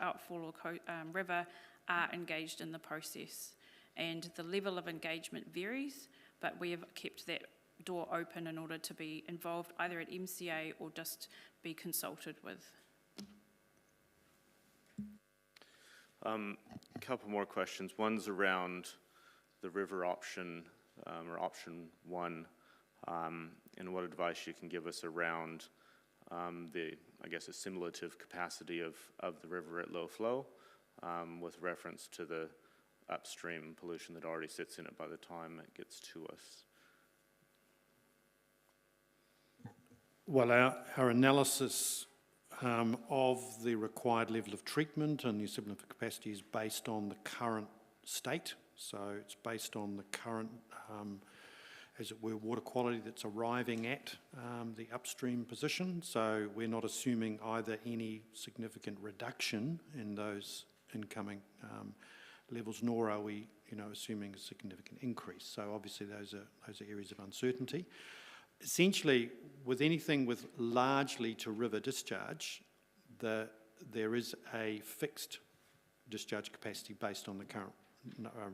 outfall or river are engaged in the process. And the level of engagement varies, but we have kept that door open in order to be involved either at MCA or just be consulted with. A couple more questions. One's around the river option, or option 1, and what advice you can give us around the, I guess, assimilative capacity of the river at low flow, with reference to the upstream pollution that already sits in it by the time it gets to us. Well, our analysis of the required level of treatment and the assimilative capacity is based on the current state. So it's based on the current, as it were, water quality that's arriving at the upstream position. So we're not assuming either any significant reduction in those incoming levels, nor are we, assuming a significant increase. So obviously those are areas of uncertainty. Essentially, with anything with largely to river discharge, there is a fixed discharge capacity based on the current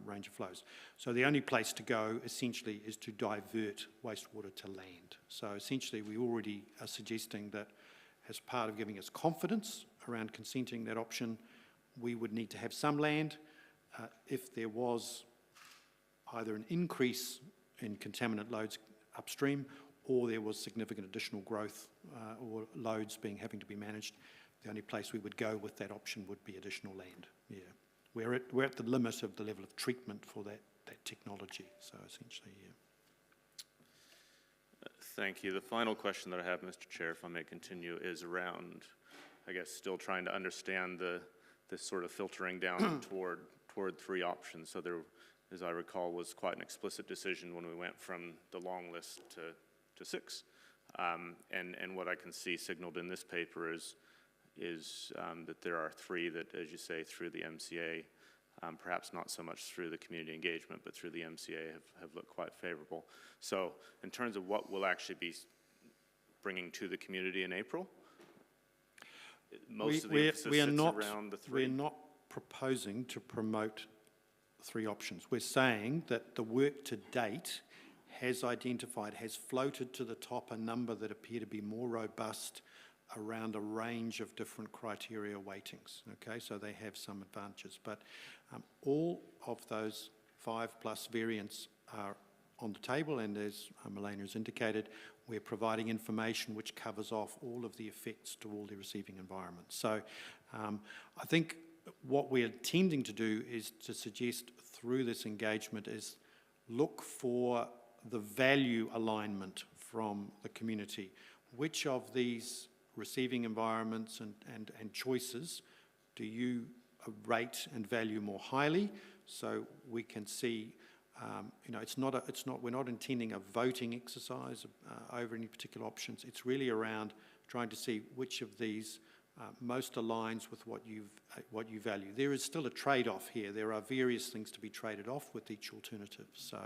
range of flows. So the only place to go essentially is to divert wastewater to land. So essentially we already are suggesting that as part of giving us confidence around consenting that option, we would need to have some land. If there was either an increase in contaminant loads upstream or there was significant additional growth or loads having to be managed, the only place we would go with that option would be additional land. Yeah, we're at the limit of the level of treatment for that technology. So essentially, yeah. Thank you. The final question that I have, Mr. Chair, if I may continue, is around, I guess, still trying to understand this sort of filtering down toward 3 options. So there, as I recall, was quite an explicit decision when we went from the long list to 6. And what I can see signaled in this paper is that there are 3 that, as you say, through the MCA, perhaps not so much through the community engagement, but through the MCA have looked quite favorable. So in terms of what we'll actually be bringing to the community in April? most of the emphasis sits around the three. We're not proposing to promote three options. We're saying that the work to date has identified, has floated to the top a number that appear to be more robust around a range of different criteria weightings, okay? So they have some advantages, but all of those 5+ variants are on the table, and as Milena has indicated, we're providing information which covers off all of the effects to all the receiving environments. So I think what we're intending to do is to suggest through this engagement is look for the value alignment from the community. Which of these receiving environments and choices do you rate and value more highly? So we can see, you know, we're not intending a voting exercise over any particular options. It's really around trying to see which of these most aligns with what you value. There is still a trade-off here. There are various things to be traded off with each alternative. So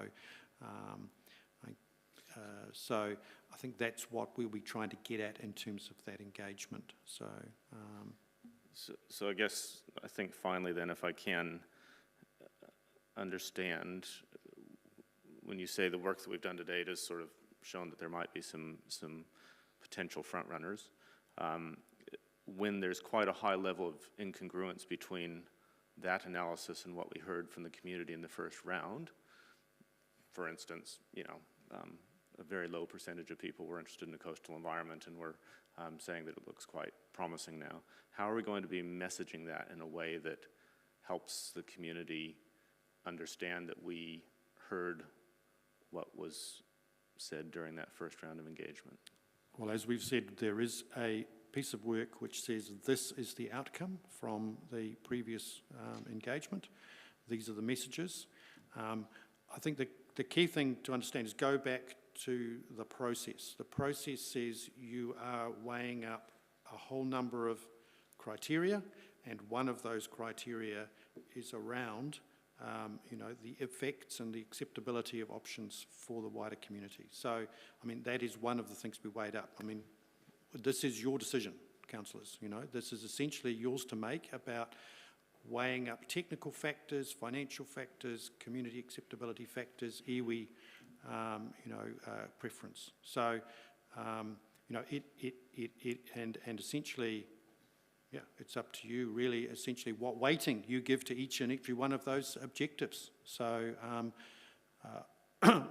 I think that's what we'll be trying to get at in terms of that engagement. So I think finally then, if I can understand, when you say the work that we've done to date has sort of shown that there might be some potential front runners, when there's quite a high level of incongruence between that analysis and what we heard from the community in the first round, for instance, you know, a very low percentage of people were interested in the coastal environment and were saying that it looks quite promising now. How are we going to be messaging that in a way that helps the community understand that we heard what was said during that first round of engagement? Well, as we've said, there is a piece of work which says this is the outcome from the previous engagement. These are the messages. I think the key thing to understand is go back to the process. The process says you are weighing up a whole number of criteria, and one of those criteria is around you know, the effects and the acceptability of options for the wider community. So, I mean, that is one of the things we weighed up. I mean, this is your decision, councillors, you know. This is essentially yours to make about weighing up technical factors, financial factors, community acceptability factors, iwi, you know, preference. So, you know, and essentially, yeah, it's up to you really, essentially, what weighting you give to each and every one of those objectives. So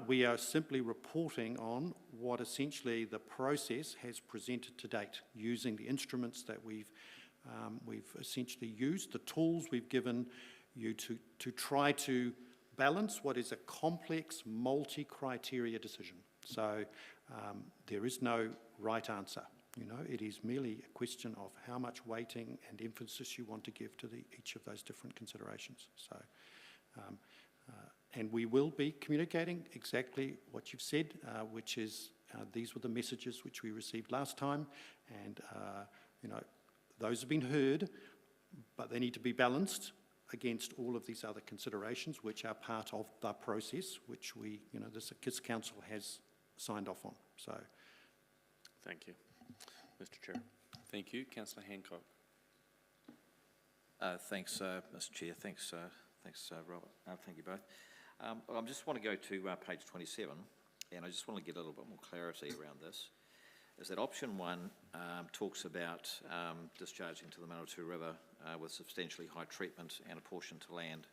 we are simply reporting on what essentially the process has presented to date, using the instruments that we've essentially used, the tools we've given you to try to balance what is a complex multi-criteria decision. So there is no right answer. You know, it is merely a question of how much weighting and emphasis you want to give to each of those different considerations. So, and we will be communicating exactly what you've said, which is these were the messages which we received last time, and you know, those have been heard, but they need to be balanced against all of these other considerations, which are part of the process, which we, you know, this council has signed off on. So, thank you. Mr. Chair. Thank you. Councillor Hancock. Thanks, Mr. Chair. Thanks, Robert. Thank you both. I just want to go to page 27, and I just want to get a little bit more clarity around this. Is that option 1 talks about discharging to the Manawatu River with substantially high treatment and a portion to land.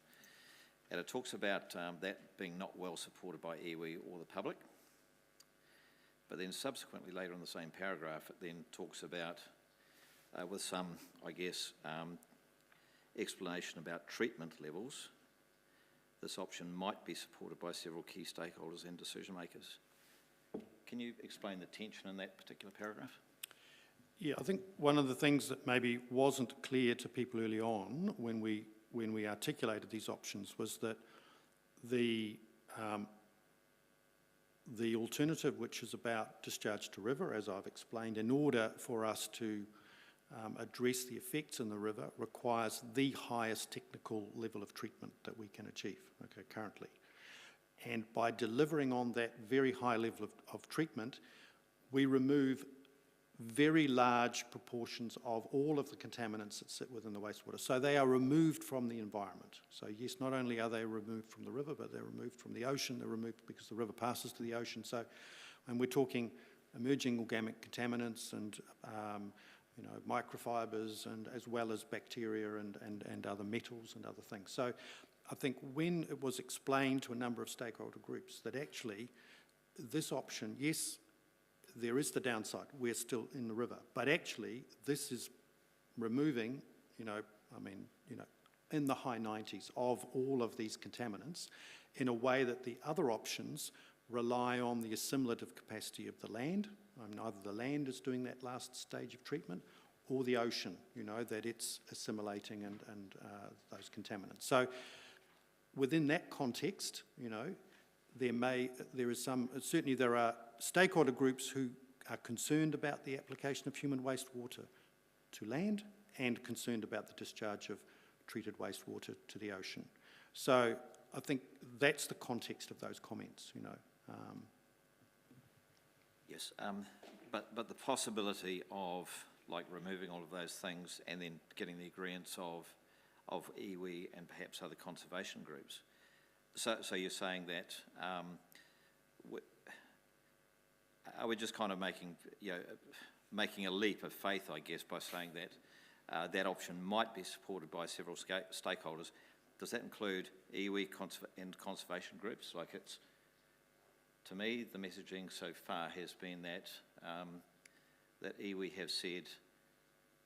And it talks about that being not well supported by iwi or the public. But then subsequently later in the same paragraph, it then talks about, with some, I guess, explanation about treatment levels, this option might be supported by several key stakeholders and decision makers. Can you explain the tension in that particular paragraph? Yeah, I think one of the things that maybe wasn't clear to people early on when we articulated these options was that the alternative, which is about discharge to river, as I've explained, in order for us to address the effects in the river, requires the highest technical level of treatment that we can achieve, okay, currently. And by delivering on that very high level of treatment, we remove very large proportions of all of the contaminants that sit within the wastewater. So they are removed from the environment. So yes, not only are they removed from the river, but they're removed from the ocean. They're removed because the river passes to the ocean. So, and we're talking emerging organic contaminants and microfibers, and as well as bacteria and other metals and other things. So I think when it was explained to a number of stakeholder groups that actually this option, yes, there is the downside, we're still in the river, but actually this is removing, in the high 90s of all of these contaminants in a way that the other options rely on the assimilative capacity of the land. Either the land is doing that last stage of treatment, or the ocean, that it's assimilating and those contaminants. So within that context, there are stakeholder groups who are concerned about the application of human wastewater to land and concerned about the discharge of treated wastewater to the ocean. So I think that's the context of those comments, Yes, but the possibility of removing all of those things and then getting the agreements of iwi and perhaps other conservation groups. So you're saying that are we just kind of making a leap of faith, I guess, by saying that that option might be supported by several stakeholders? Does that include iwi and conservation groups? To me, the messaging so far has been that that iwi have said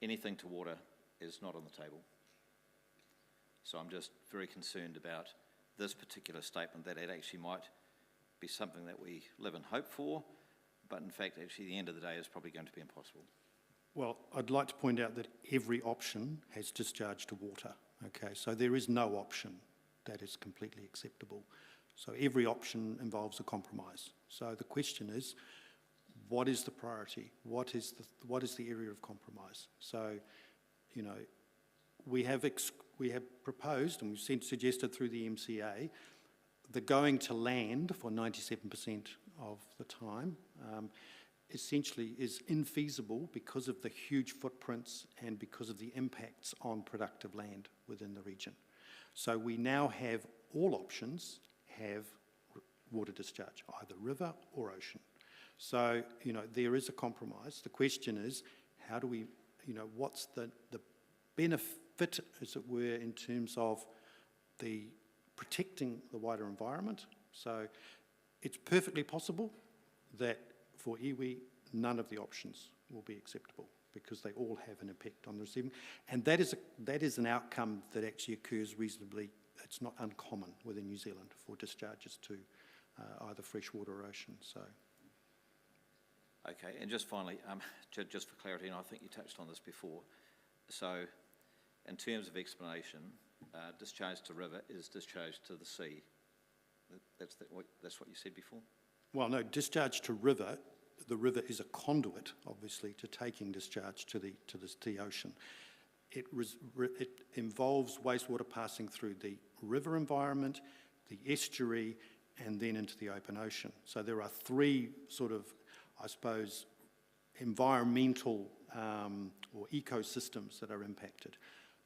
anything to water is not on the table. So I'm just very concerned about this particular statement, that it actually might be something that we live and hope for, but in fact, actually, the end of the day is probably going to be impossible. Well, I'd like to point out that every option has discharge to water, okay? So there is no option that is completely acceptable. So every option involves a compromise. So the question is, what is the priority? What is the area of compromise? So, we have proposed, and we've suggested through the MCA, the going to land for 97% of the time essentially is infeasible because of the huge footprints and because of the impacts on productive land within the region. So we now have all options have water discharge, either river or ocean. So, there is a compromise. The question is, how do we, what's the benefit, as it were, in terms of the protecting the wider environment? So it's perfectly possible that for iwi, none of the options will be acceptable because they all have an impact on the receiving. And that is an outcome that actually occurs reasonably, it's not uncommon within New Zealand for discharges to either freshwater or ocean. So. Okay, and just finally, just for clarity, and I think you touched on this before, so in terms of explanation, discharge to river is discharge to the sea. That's what you said before? Well, no, discharge to river, the river is a conduit, obviously, to taking discharge to the ocean. It involves wastewater passing through the river environment, the estuary, and then into the open ocean. So there are three sort of, I suppose, environmental or ecosystems that are impacted.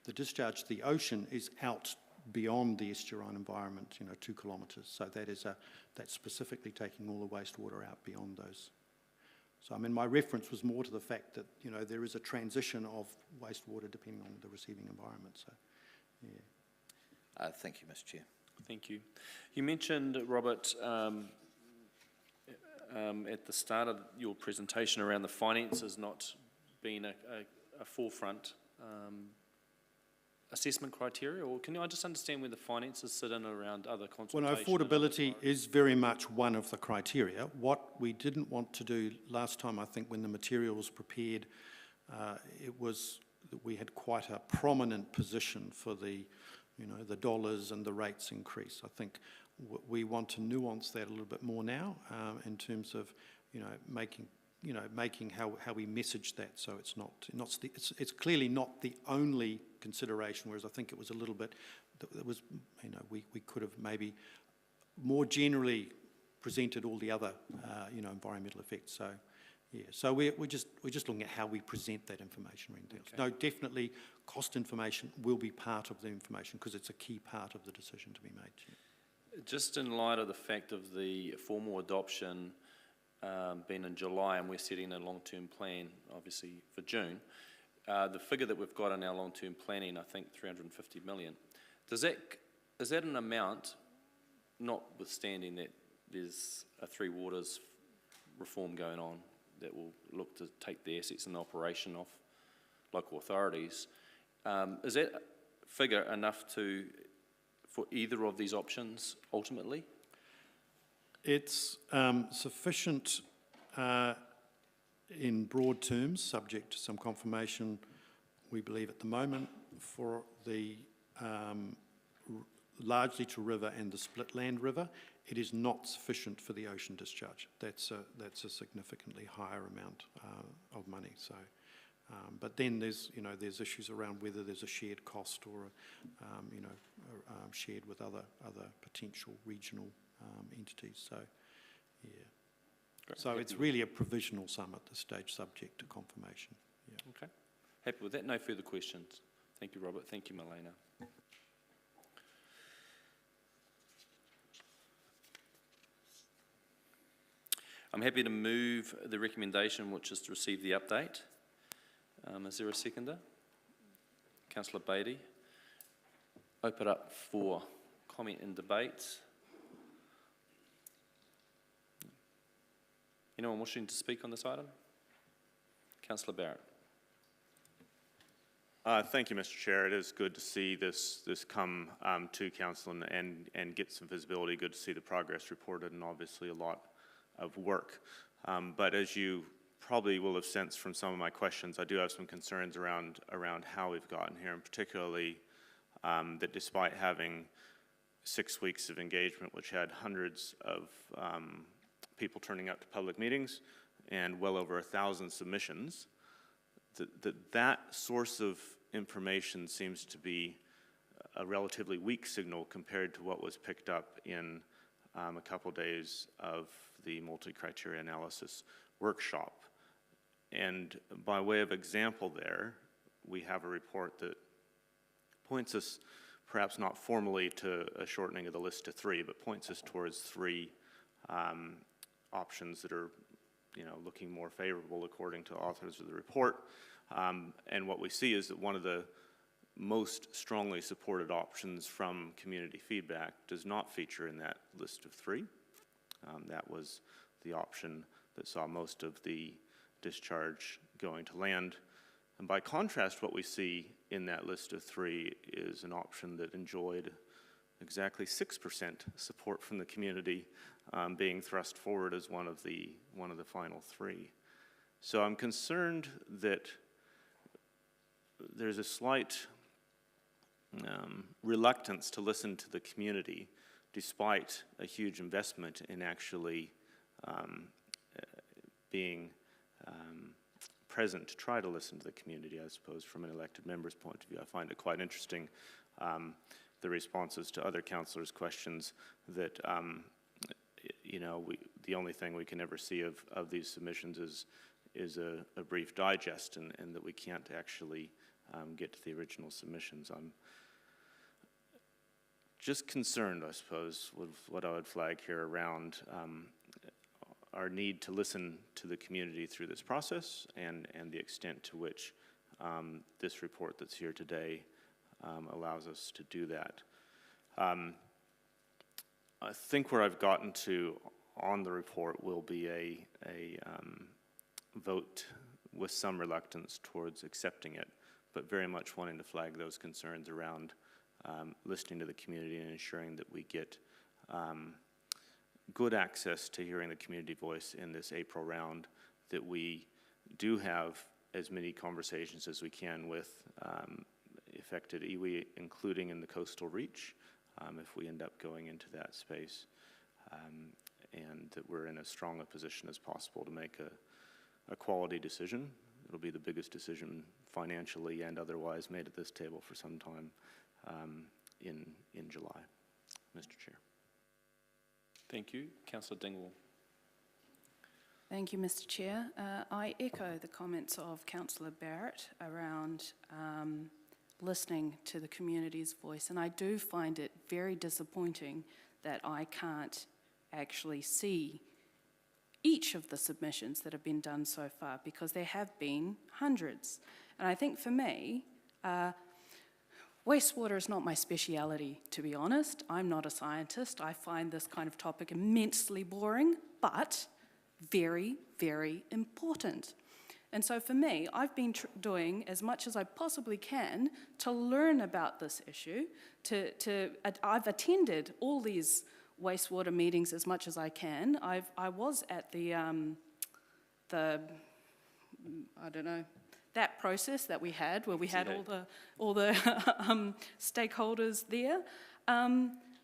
The discharge to the ocean is out beyond the estuarine environment, 2 kilometres. So that's specifically taking all the wastewater out beyond those. So, my reference was more to the fact that, there is a transition of wastewater depending on the receiving environment. So, yeah. Thank you, Mr. Chair. Thank you. You mentioned, Robert, at the start of your presentation around the finances not being a forefront assessment criteria, or can I just understand where the finances sit in around other consultation? Well, affordability is very much one of the criteria. What we didn't want to do last time, I think, when the material was prepared, it was that we had quite a prominent position for the dollars and the rates increase. I think we want to nuance that a little bit more now in terms of, making how we message that, so it's clearly not the only consideration. Whereas I think it was a little bit, we could have maybe more generally presented all the other, environmental effects. So, Yeah, so we're just looking at how we present that information around deals. Okay. No, definitely cost information will be part of the information because it's a key part of the decision to be made. Yeah. Just in light of the fact of the formal adoption being in July, and we're setting a long-term plan, obviously, for June, the figure that we've got in our long-term planning, I think 350 million, is that an amount, notwithstanding that there's a Three Waters reform going on that will look to take the assets and the operation off local authorities, is that figure enough for either of these options ultimately? It's sufficient in broad terms, subject to some confirmation, we believe at the moment, for the largely to river and the split land river. It is not sufficient for the ocean discharge. That's a significantly higher amount of money. So, but then there's issues around whether there's a shared cost or shared with other potential regional entities. So, yeah. Great. So it's really a provisional sum at this stage, subject to confirmation. Yeah. Okay. Happy with that. No further questions. Thank you, Robert. Thank you, Milena. I'm happy to move the recommendation, which is to receive the update. Is there a seconder? Councillor Beattie. Open up for comment and debate. Anyone wishing to speak on this item? Councillor Barrett. Thank you, Mr. Chair. It is good to see this come to Council and get some visibility. Good to see the progress reported, and obviously a lot of work. But as you probably will have sensed from some of my questions, I do have some concerns around how we've gotten here, and particularly that despite having 6 weeks of engagement, which had hundreds of people turning up to public meetings and well over 1,000 submissions, that source of information seems to be a relatively weak signal compared to what was picked up in a couple days of the multi-criteria analysis workshop. And by way of example there, we have a report that points us, perhaps not formally to a shortening of the list to 3, but points us towards 3 options that are, looking more favorable according to authors of the report. And what we see is that one of the most strongly supported options from community feedback does not feature in that list of 3. That was the option that saw most of the discharge going to land. And by contrast, what we see in that list of 3 is an option that enjoyed exactly 6% support from the community, being thrust forward as one of the final 3. So I'm concerned that there's a slight reluctance to listen to the community, despite a huge investment in actually being present to try to listen to the community, I suppose, from an elected member's point of view. I find it quite interesting, the responses to other councillors' questions that, the only thing we can ever see of these submissions is a brief digest, and that we can't actually get to the original submissions. I'm just concerned, I suppose, with what I would flag here around our need to listen to the community through this process, and the extent to which this report that's here today allows us to do that. I think where I've gotten to on the report will be a vote with some reluctance towards accepting it, but very much wanting to flag those concerns around listening to the community and ensuring that we get good access to hearing the community voice in this April round, that we do have as many conversations as we can with affected iwi, including in the coastal reach, if we end up going into that space, and that we're in as strong a position as possible to make a quality decision. It'll be the biggest decision financially and otherwise made at this table for some time in July. Mr. Chair. Thank you. Councillor Dingwall. Thank you, Mr. Chair. I echo the comments of Councillor Barrett around listening to the community's voice, and I do find it very disappointing that I can't actually see each of the submissions that have been done so far, because there have been hundreds. And I think for me, wastewater is not my speciality, to be honest. I'm not a scientist. I find this kind of topic immensely boring, but very, very important. And so for me, I've been doing as much as I possibly can to learn about this issue. I've attended all these wastewater meetings as much as I can. I was at the I don't know, that process that we had, where we had all the stakeholders there,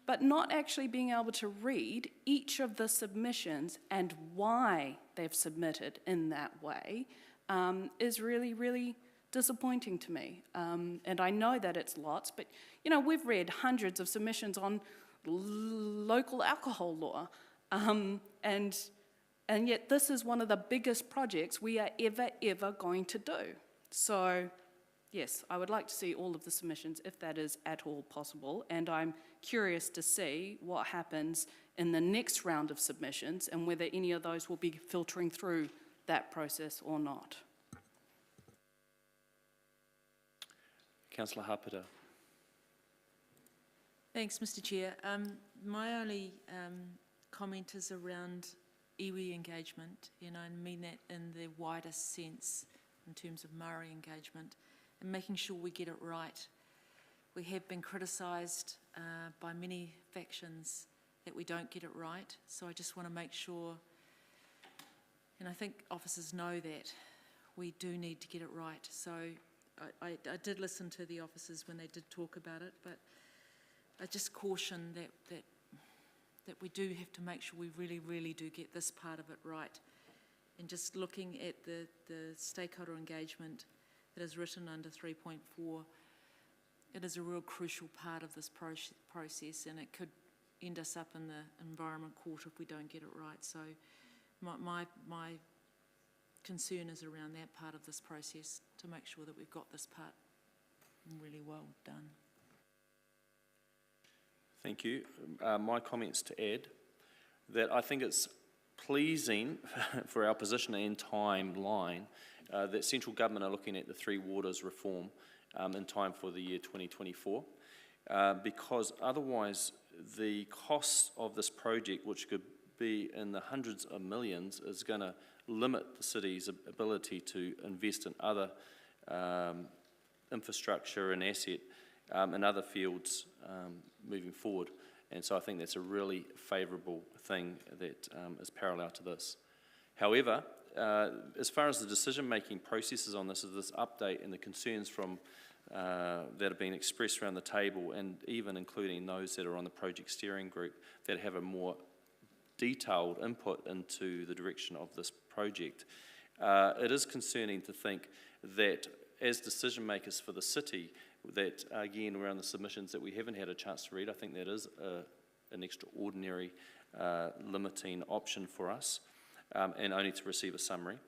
but not actually being able to read each of the submissions and why they've submitted in that way is really, really disappointing to me. And I know that it's lots, but you know, we've read hundreds of submissions on local alcohol law, and yet this is one of the biggest projects we are ever going to do. So yes, I would like to see all of the submissions if that is at all possible, and I'm curious to see what happens in the next round of submissions and whether any of those will be filtering through that process or not. Councillor Hapeta. Thanks, Mr. Chair. My only comment is around iwi engagement, and I mean that in the widest sense in terms of Māori engagement, and making sure we get it right. We have been criticised by many factions that we don't get it right, so I just want to make sure, and I think officers know that, we do need to get it right. So I did listen to the officers when they did talk about it, but I just caution that we do have to make sure we really do get this part of it right. And just looking at the stakeholder engagement that is written under 3.4, it is a real crucial part of this process, and it could end us up in the Environment Court if we don't get it right. So my concern is around that part of this process, to make sure that we've got this part really well done. Thank you. My comments to add that I think it's pleasing for our position and timeline that central government are looking at the Three Waters reform in time for the year 2024, because otherwise the cost of this project, which could be in the hundreds of millions, is going to limit the city's ability to invest in other infrastructure and asset in other fields moving forward. And so I think that's a really favourable thing that is parallel to this. However, as far as the decision-making processes on this update and the concerns from that have been expressed around the table, and even including those that are on the project steering group that have a more detailed input into the direction of this project, it is concerning to think that as decision makers for the city, that again around the submissions that we haven't had a chance to read, I think that is an extraordinary limiting option for us, and only to receive a summary.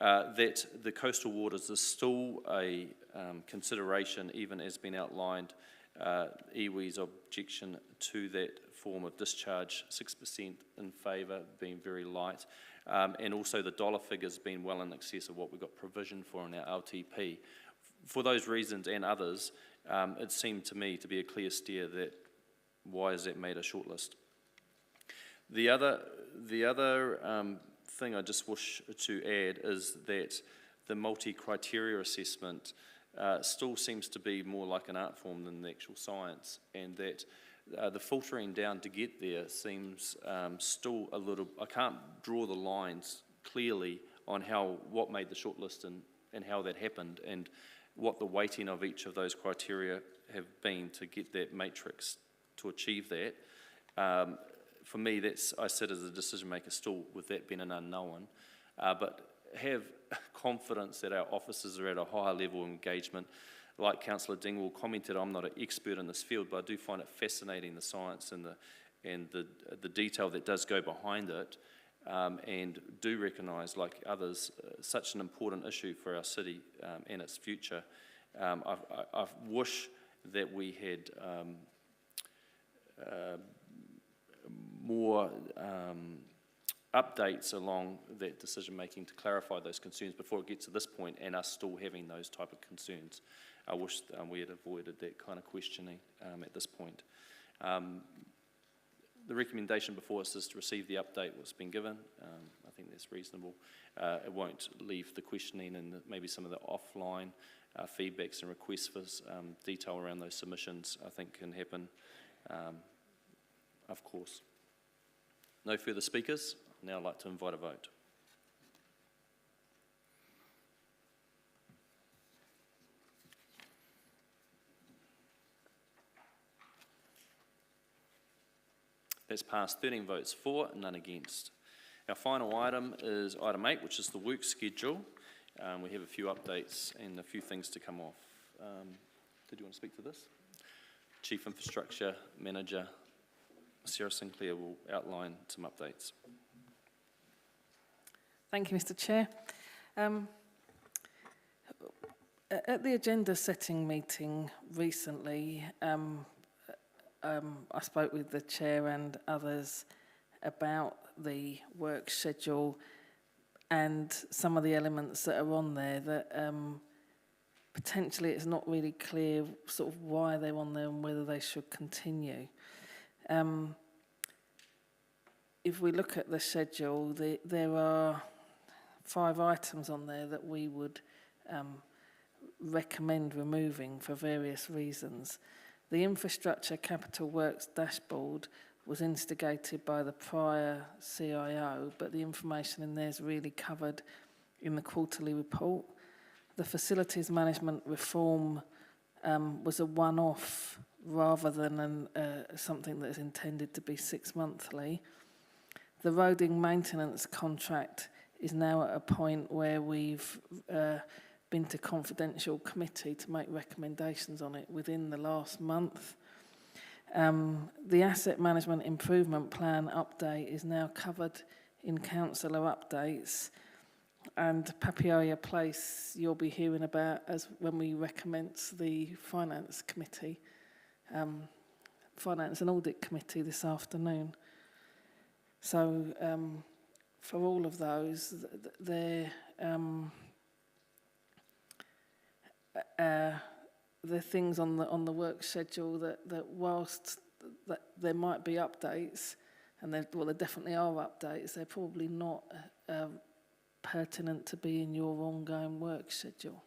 That the coastal waters is still a consideration, even as been outlined, iwi's objection to that form of discharge, 6% in favour, being very light, and also the dollar figures being well in excess of what we've got provision for in our LTP. For those reasons and others, it seemed to me to be a clear steer that why has that made a shortlist. The other thing I just wish to add is that the multi-criteria assessment still seems to be more like an art form than the actual science, and that the filtering down to get there seems still a little, I can't draw the lines clearly on what made the shortlist and how that happened, and what the weighting of each of those criteria have been to get that matrix to achieve that. For me, I sit as a decision maker still with that being an unknown, but have confidence that our officers are at a higher level of engagement. Like Councillor Dingwall commented, I'm not an expert in this field, but I do find it fascinating, the science and the detail that does go behind it. and do recognise, like others, such an important issue for our city and its future. I wish that we had more updates along that decision-making to clarify those concerns before it gets to this point and us still having those type of concerns. I wish we had avoided that kind of questioning at this point. The recommendation before us is to receive the update what's been given. I think that's reasonable. It won't leave the questioning and maybe some of the offline feedbacks and requests for detail around those submissions, I think, can happen, of course. No further speakers. Now I'd like to invite a vote. That's passed, 13 votes for, none against. Our final item is item 8, which is the work schedule. We have a few updates and a few things to come off. Did you want to speak to this? Chief Infrastructure Manager Sarah Sinclair will outline some updates. Thank you, Mr. Chair. At the agenda setting meeting recently, I spoke with the chair and others about the work schedule and some of the elements that are on there that potentially it's not really clear sort of why they're on there and whether they should continue. If we look at the schedule, there are 5 items on there that we would recommend removing for various reasons. The Infrastructure Capital Works dashboard was instigated by the prior CIO, but the information in there is really covered in the quarterly report. The facilities management reform was a one-off rather than something that is intended to be 6-monthly. The roading maintenance contract is now at a point where we've been to confidential committee to make recommendations on it within the last month. The asset management improvement plan update is now covered in councillor updates, and Papioya Place you'll be hearing about as when we recommence the finance committee, finance and audit committee this afternoon. So for all of those, they're things on the work schedule that whilst that there might be updates, and there definitely are updates, they're probably not pertinent to be in your ongoing work schedule.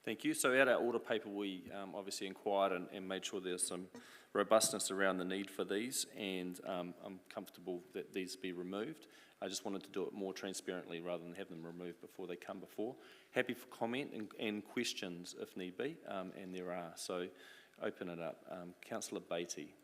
Thank you. So at our order paper, we obviously inquired and made sure there's some robustness around the need for these, and I'm comfortable that these be removed. I just wanted to do it more transparently rather than have them removed before they come before. Happy for comment and questions if need be, and there are. So open it up. Councillor Beattie.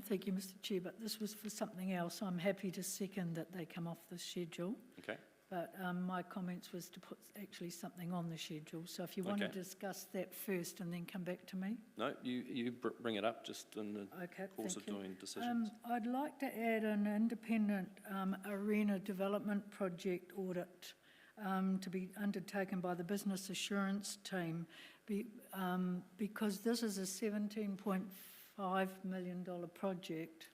Thank you, Mr. Chair, but this was for something else. I'm happy to second that they come off the schedule. Okay. But my comments was to put actually something on the schedule. So if you want to discuss that first and then come back to me. No, you bring it up just in the course of doing decisions. I'd like to add an independent arena development project audit to be undertaken by the business assurance team because this is a $17.5 million project.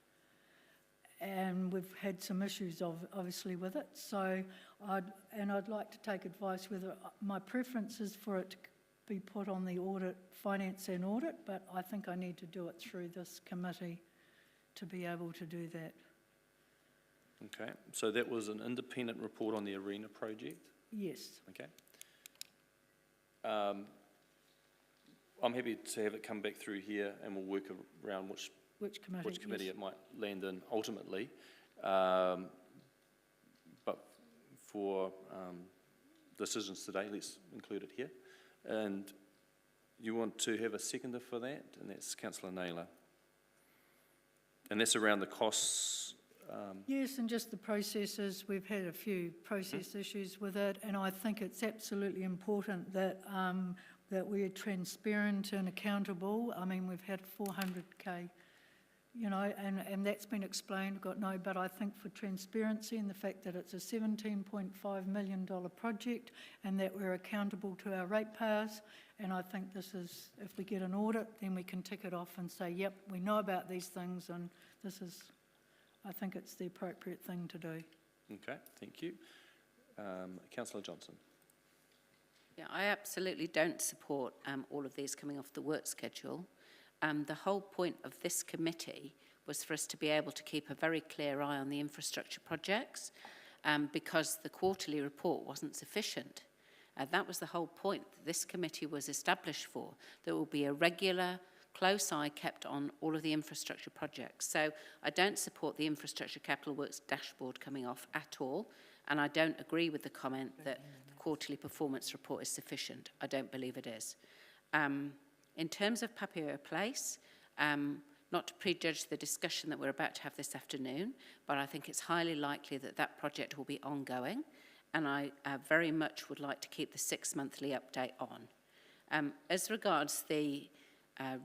And we've had some issues obviously with it. So I'd like to take advice whether my preference is for it to be put on the audit, finance and audit, but I think I need to do it through this committee to be able to do that. Okay, so that was an independent report on the arena project? Yes. Okay. I'm happy to have it come back through here and we'll work around which committee it might land in ultimately. But for decisions today, let's include it here. And you want to have a seconder for that, and that's Councillor Naylor. And that's around the costs. Yes, and just the processes. We've had a few process issues with it, and I think it's absolutely important that that we are transparent and accountable. I mean, we've had $400K you know, and that's been explained, got no, but I think for transparency and the fact that it's a $17.5 million project and that we're accountable to our ratepayers, and I think this is, if we get an audit, then we can tick it off and say, yep, we know about these things, and this is, I think it's the appropriate thing to do. Okay, thank you. Councillor Johnson. Yeah, I absolutely don't support all of these coming off the work schedule. The whole point of this committee was for us to be able to keep a very clear eye on the infrastructure projects because the quarterly report wasn't sufficient. That was the whole point that this committee was established for. There will be a regular, close eye kept on all of the infrastructure projects. So I don't support the infrastructure capital works dashboard coming off at all, and I don't agree with the comment that the quarterly performance report is sufficient. I don't believe it is. In terms of Papio Place, not to prejudge the discussion that we're about to have this afternoon, but I think it's highly likely that that project will be ongoing, and I very much would like to keep the 6-monthly update on. As regards the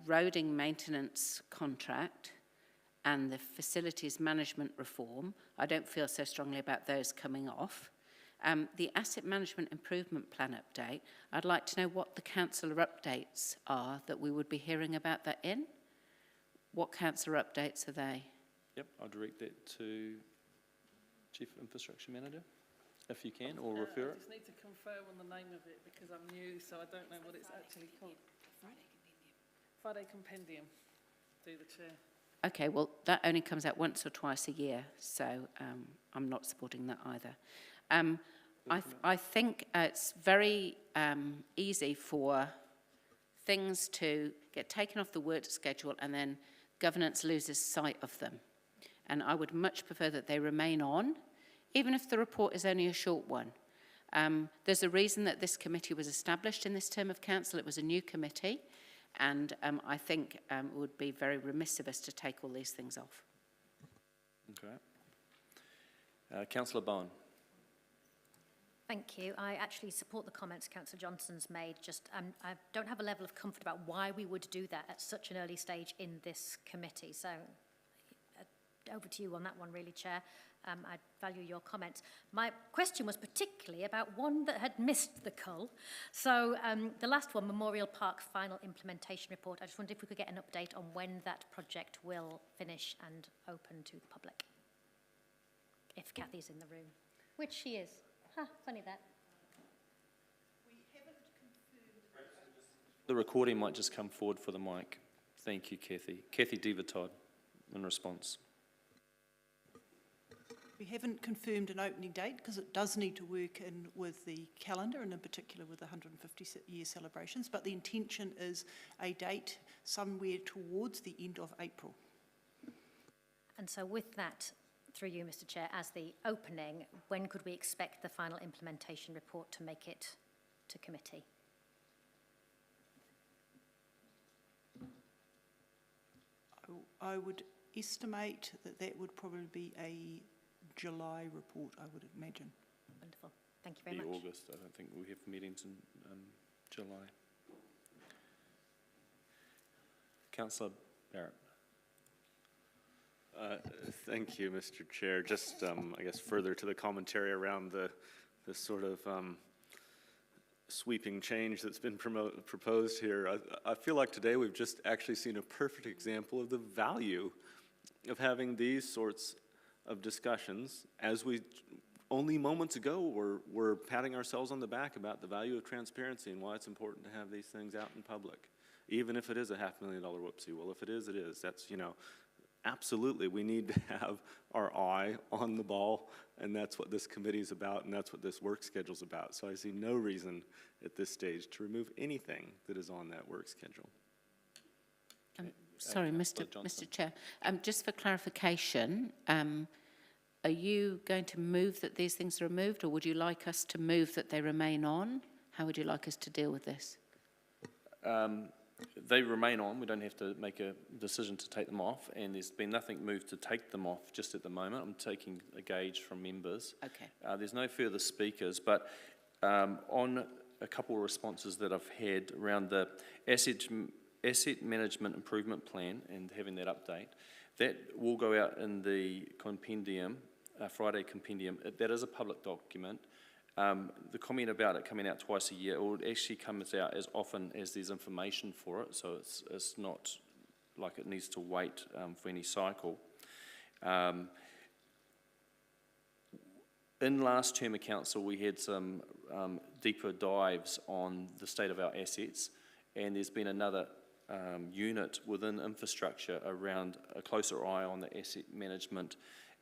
roading maintenance contract and the facilities management reform, I don't feel so strongly about those coming off. The asset management improvement plan update, I'd like to know what the councillor updates are that we would be hearing about that in. What councillor updates are they? Yep, I'll direct that to Chief Infrastructure Manager, if you can, or refer I it. just need to confirm on the name of it because I'm new, so I don't know what it's actually called. Friday Compendium, through the chair. Okay, well, that only comes out once or twice a year, so I'm not supporting that either. I think it's very easy for things to get taken off the work schedule and then governance loses sight of them. And I would much prefer that they remain on, even if the report is only a short one. There's a reason that this committee was established in this term of council. It was a new committee, and I think it would be very remiss of us to take all these things off. Okay. Councillor Bowen. Thank you. I actually support the comments Councillor Johnson's made. Just I don't have a level of comfort about why we would do that at such an early stage in this committee. So over to you on that one, really, Chair. I value your comments. My question was particularly about one that had missed the cull. So the last one, Memorial Park Final Implementation Report. I just wondered if we could get an update on when that project will finish and open to the public. If Kathy's in the room, which she is. Funny that. We haven't confirmed. The recording might just come forward for the mic. Thank you, Kathy. Kathy Diva-Todd, in response. We haven't confirmed an opening date because it does need to work in with the calendar and in particular with the 150-year celebrations, but the intention is a date somewhere towards the end of April. And so with that, through you, Mr. Chair, as the opening, when could we expect the final implementation report to make it to committee? I would estimate that that would probably be a July report, I would imagine. Wonderful. Thank you very much. August. I don't think we have meetings in July. Councillor Barrett. Thank you, Mr. Chair. Just, I guess, further to the commentary around the sort of sweeping change that's been proposed here, I feel like today we've just actually seen a perfect example of the value of having these sorts of discussions, as we only moments ago were patting ourselves on the back about the value of transparency and why it's important to have these things out in public, even if it is a $500,000 whoopsie. Well, if it is, it is. That's, you know, absolutely, we need to have our eye on the ball, and that's what this committee is about, and that's what this work schedule is about. So I see no reason at this stage to remove anything that is on that work schedule. Sorry, Mr. Chair. Just for clarification, are you going to move that these things are removed, or would you like us to move that they remain on? How would you like us to deal with this? They remain on. We don't have to make a decision to take them off, and there's been nothing moved to take them off just at the moment. I'm taking a gauge from members. Okay. There's no further speakers, but on a couple of responses that I've had around the asset management improvement plan and having that update, That will go out in the compendium, Friday compendium. That is a public document. The comment about it coming out twice a year, it actually comes out as often as there's information for it, so it's not like it needs to wait for any cycle. In last term of council, we had some deeper dives on the state of our assets, and there's been another unit within infrastructure around a closer eye on the asset management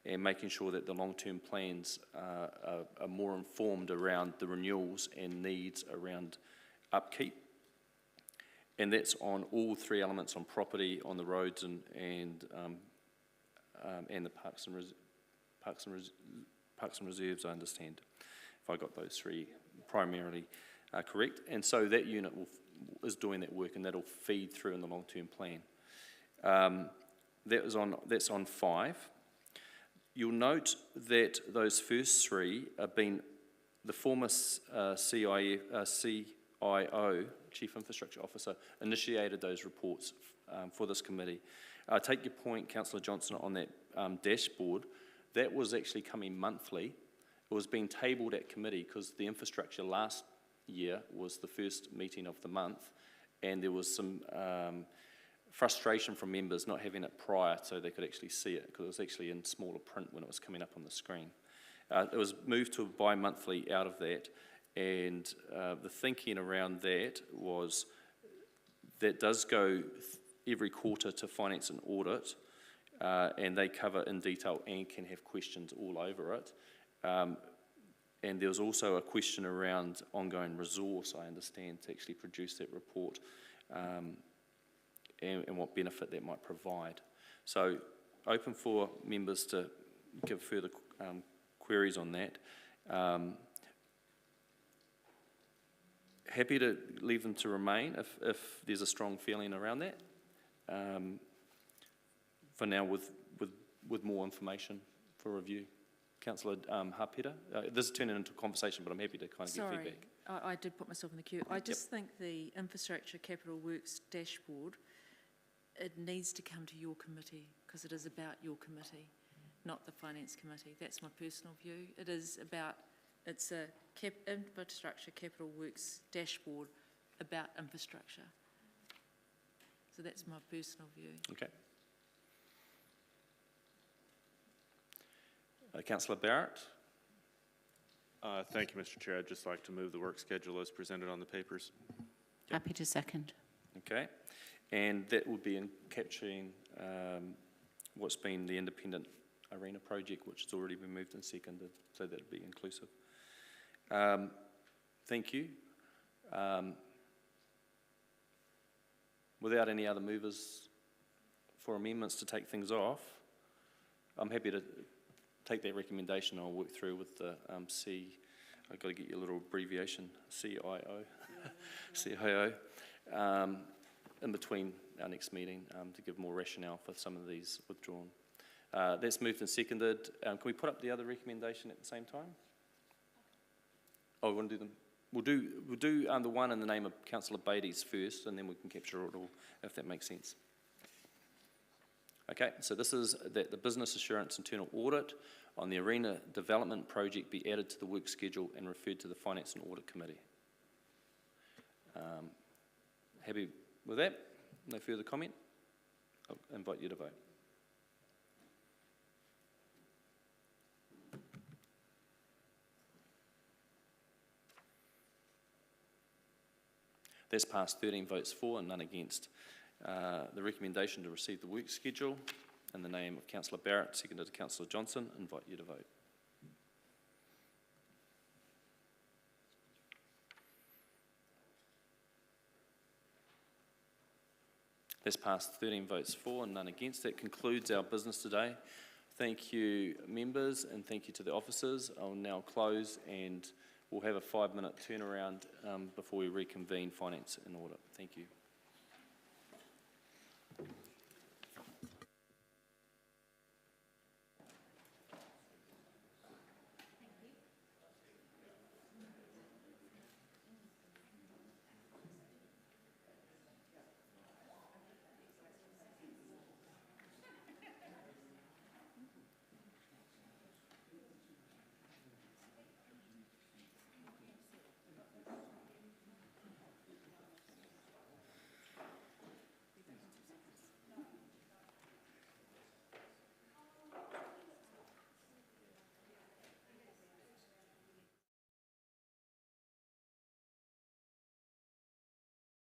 and making sure that the long-term plans are more informed around the renewals and needs around upkeep. And that's on all three elements, on property, on the roads, and the parks and reserves, I understand, if I got those three primarily correct. And so that unit is doing that work, and that'll feed through in the long-term plan. That's on 5. You'll note that those first three have been the former CIO, Chief Infrastructure Officer, initiated those reports for this committee. I take your point, Councillor Johnson, on that dashboard. That was actually coming monthly. It was being tabled at committee because the infrastructure last year was the first meeting of the month, and there was some frustration from members not having it prior so they could actually see it, because it was actually in smaller print when it was coming up on the screen. It was moved to bi-monthly out of that, and the thinking around that was that does go every quarter to finance and audit, and they cover in detail and can have questions all over it. And there was also a question around ongoing resource, I understand, to actually produce that report, and what benefit that might provide. So open for members to give further queries on that. Happy to leave them to remain if there's a strong feeling around that. For now, with more information for review. Councillor Harpeta, this is turning into a conversation, but I'm happy to kind of get feedback. I did put myself in the queue. I just think the Infrastructure Capital Works dashboard, it needs to come to your committee, because it is about your committee, not the Finance Committee. That's my personal view. It is about, it's a Infrastructure Capital Works dashboard about infrastructure. So that's my personal view. Okay. Councillor Barrett. Thank you, Mr. Chair. I'd just like to move the work schedule as presented on the papers. Happy to second. Okay. And that would be in capturing what's been the independent arena project, which has already been moved and seconded, so that would be inclusive. Thank you. Without any other movers for amendments to take things off, I'm happy to take that recommendation. I'll work through with the I've got to get your little abbreviation, CIO, CIO, in between our next meeting to give more rationale for some of these withdrawn. That's moved and seconded. Can we put up the other recommendation at the same time? Oh, we want to do them. We'll do the one in the name of Councillor Beatty's first, and then we can capture it all, if that makes sense. Okay, so this is that the business assurance internal audit on the arena development project be added to the work schedule and referred to the Finance and Audit Committee. Happy with that? No further comment? I'll invite you to vote. That's passed, 13 votes for and none against. The recommendation to receive the work schedule in the name of Councillor Barrett, seconded to Councillor Johnson, invite you to vote. That's passed, 13 votes for and none against. That concludes our business today. Thank you, members, and thank you to the officers. I'll now close, and we'll have a 5-minute turnaround before we reconvene Finance and Audit. Thank you.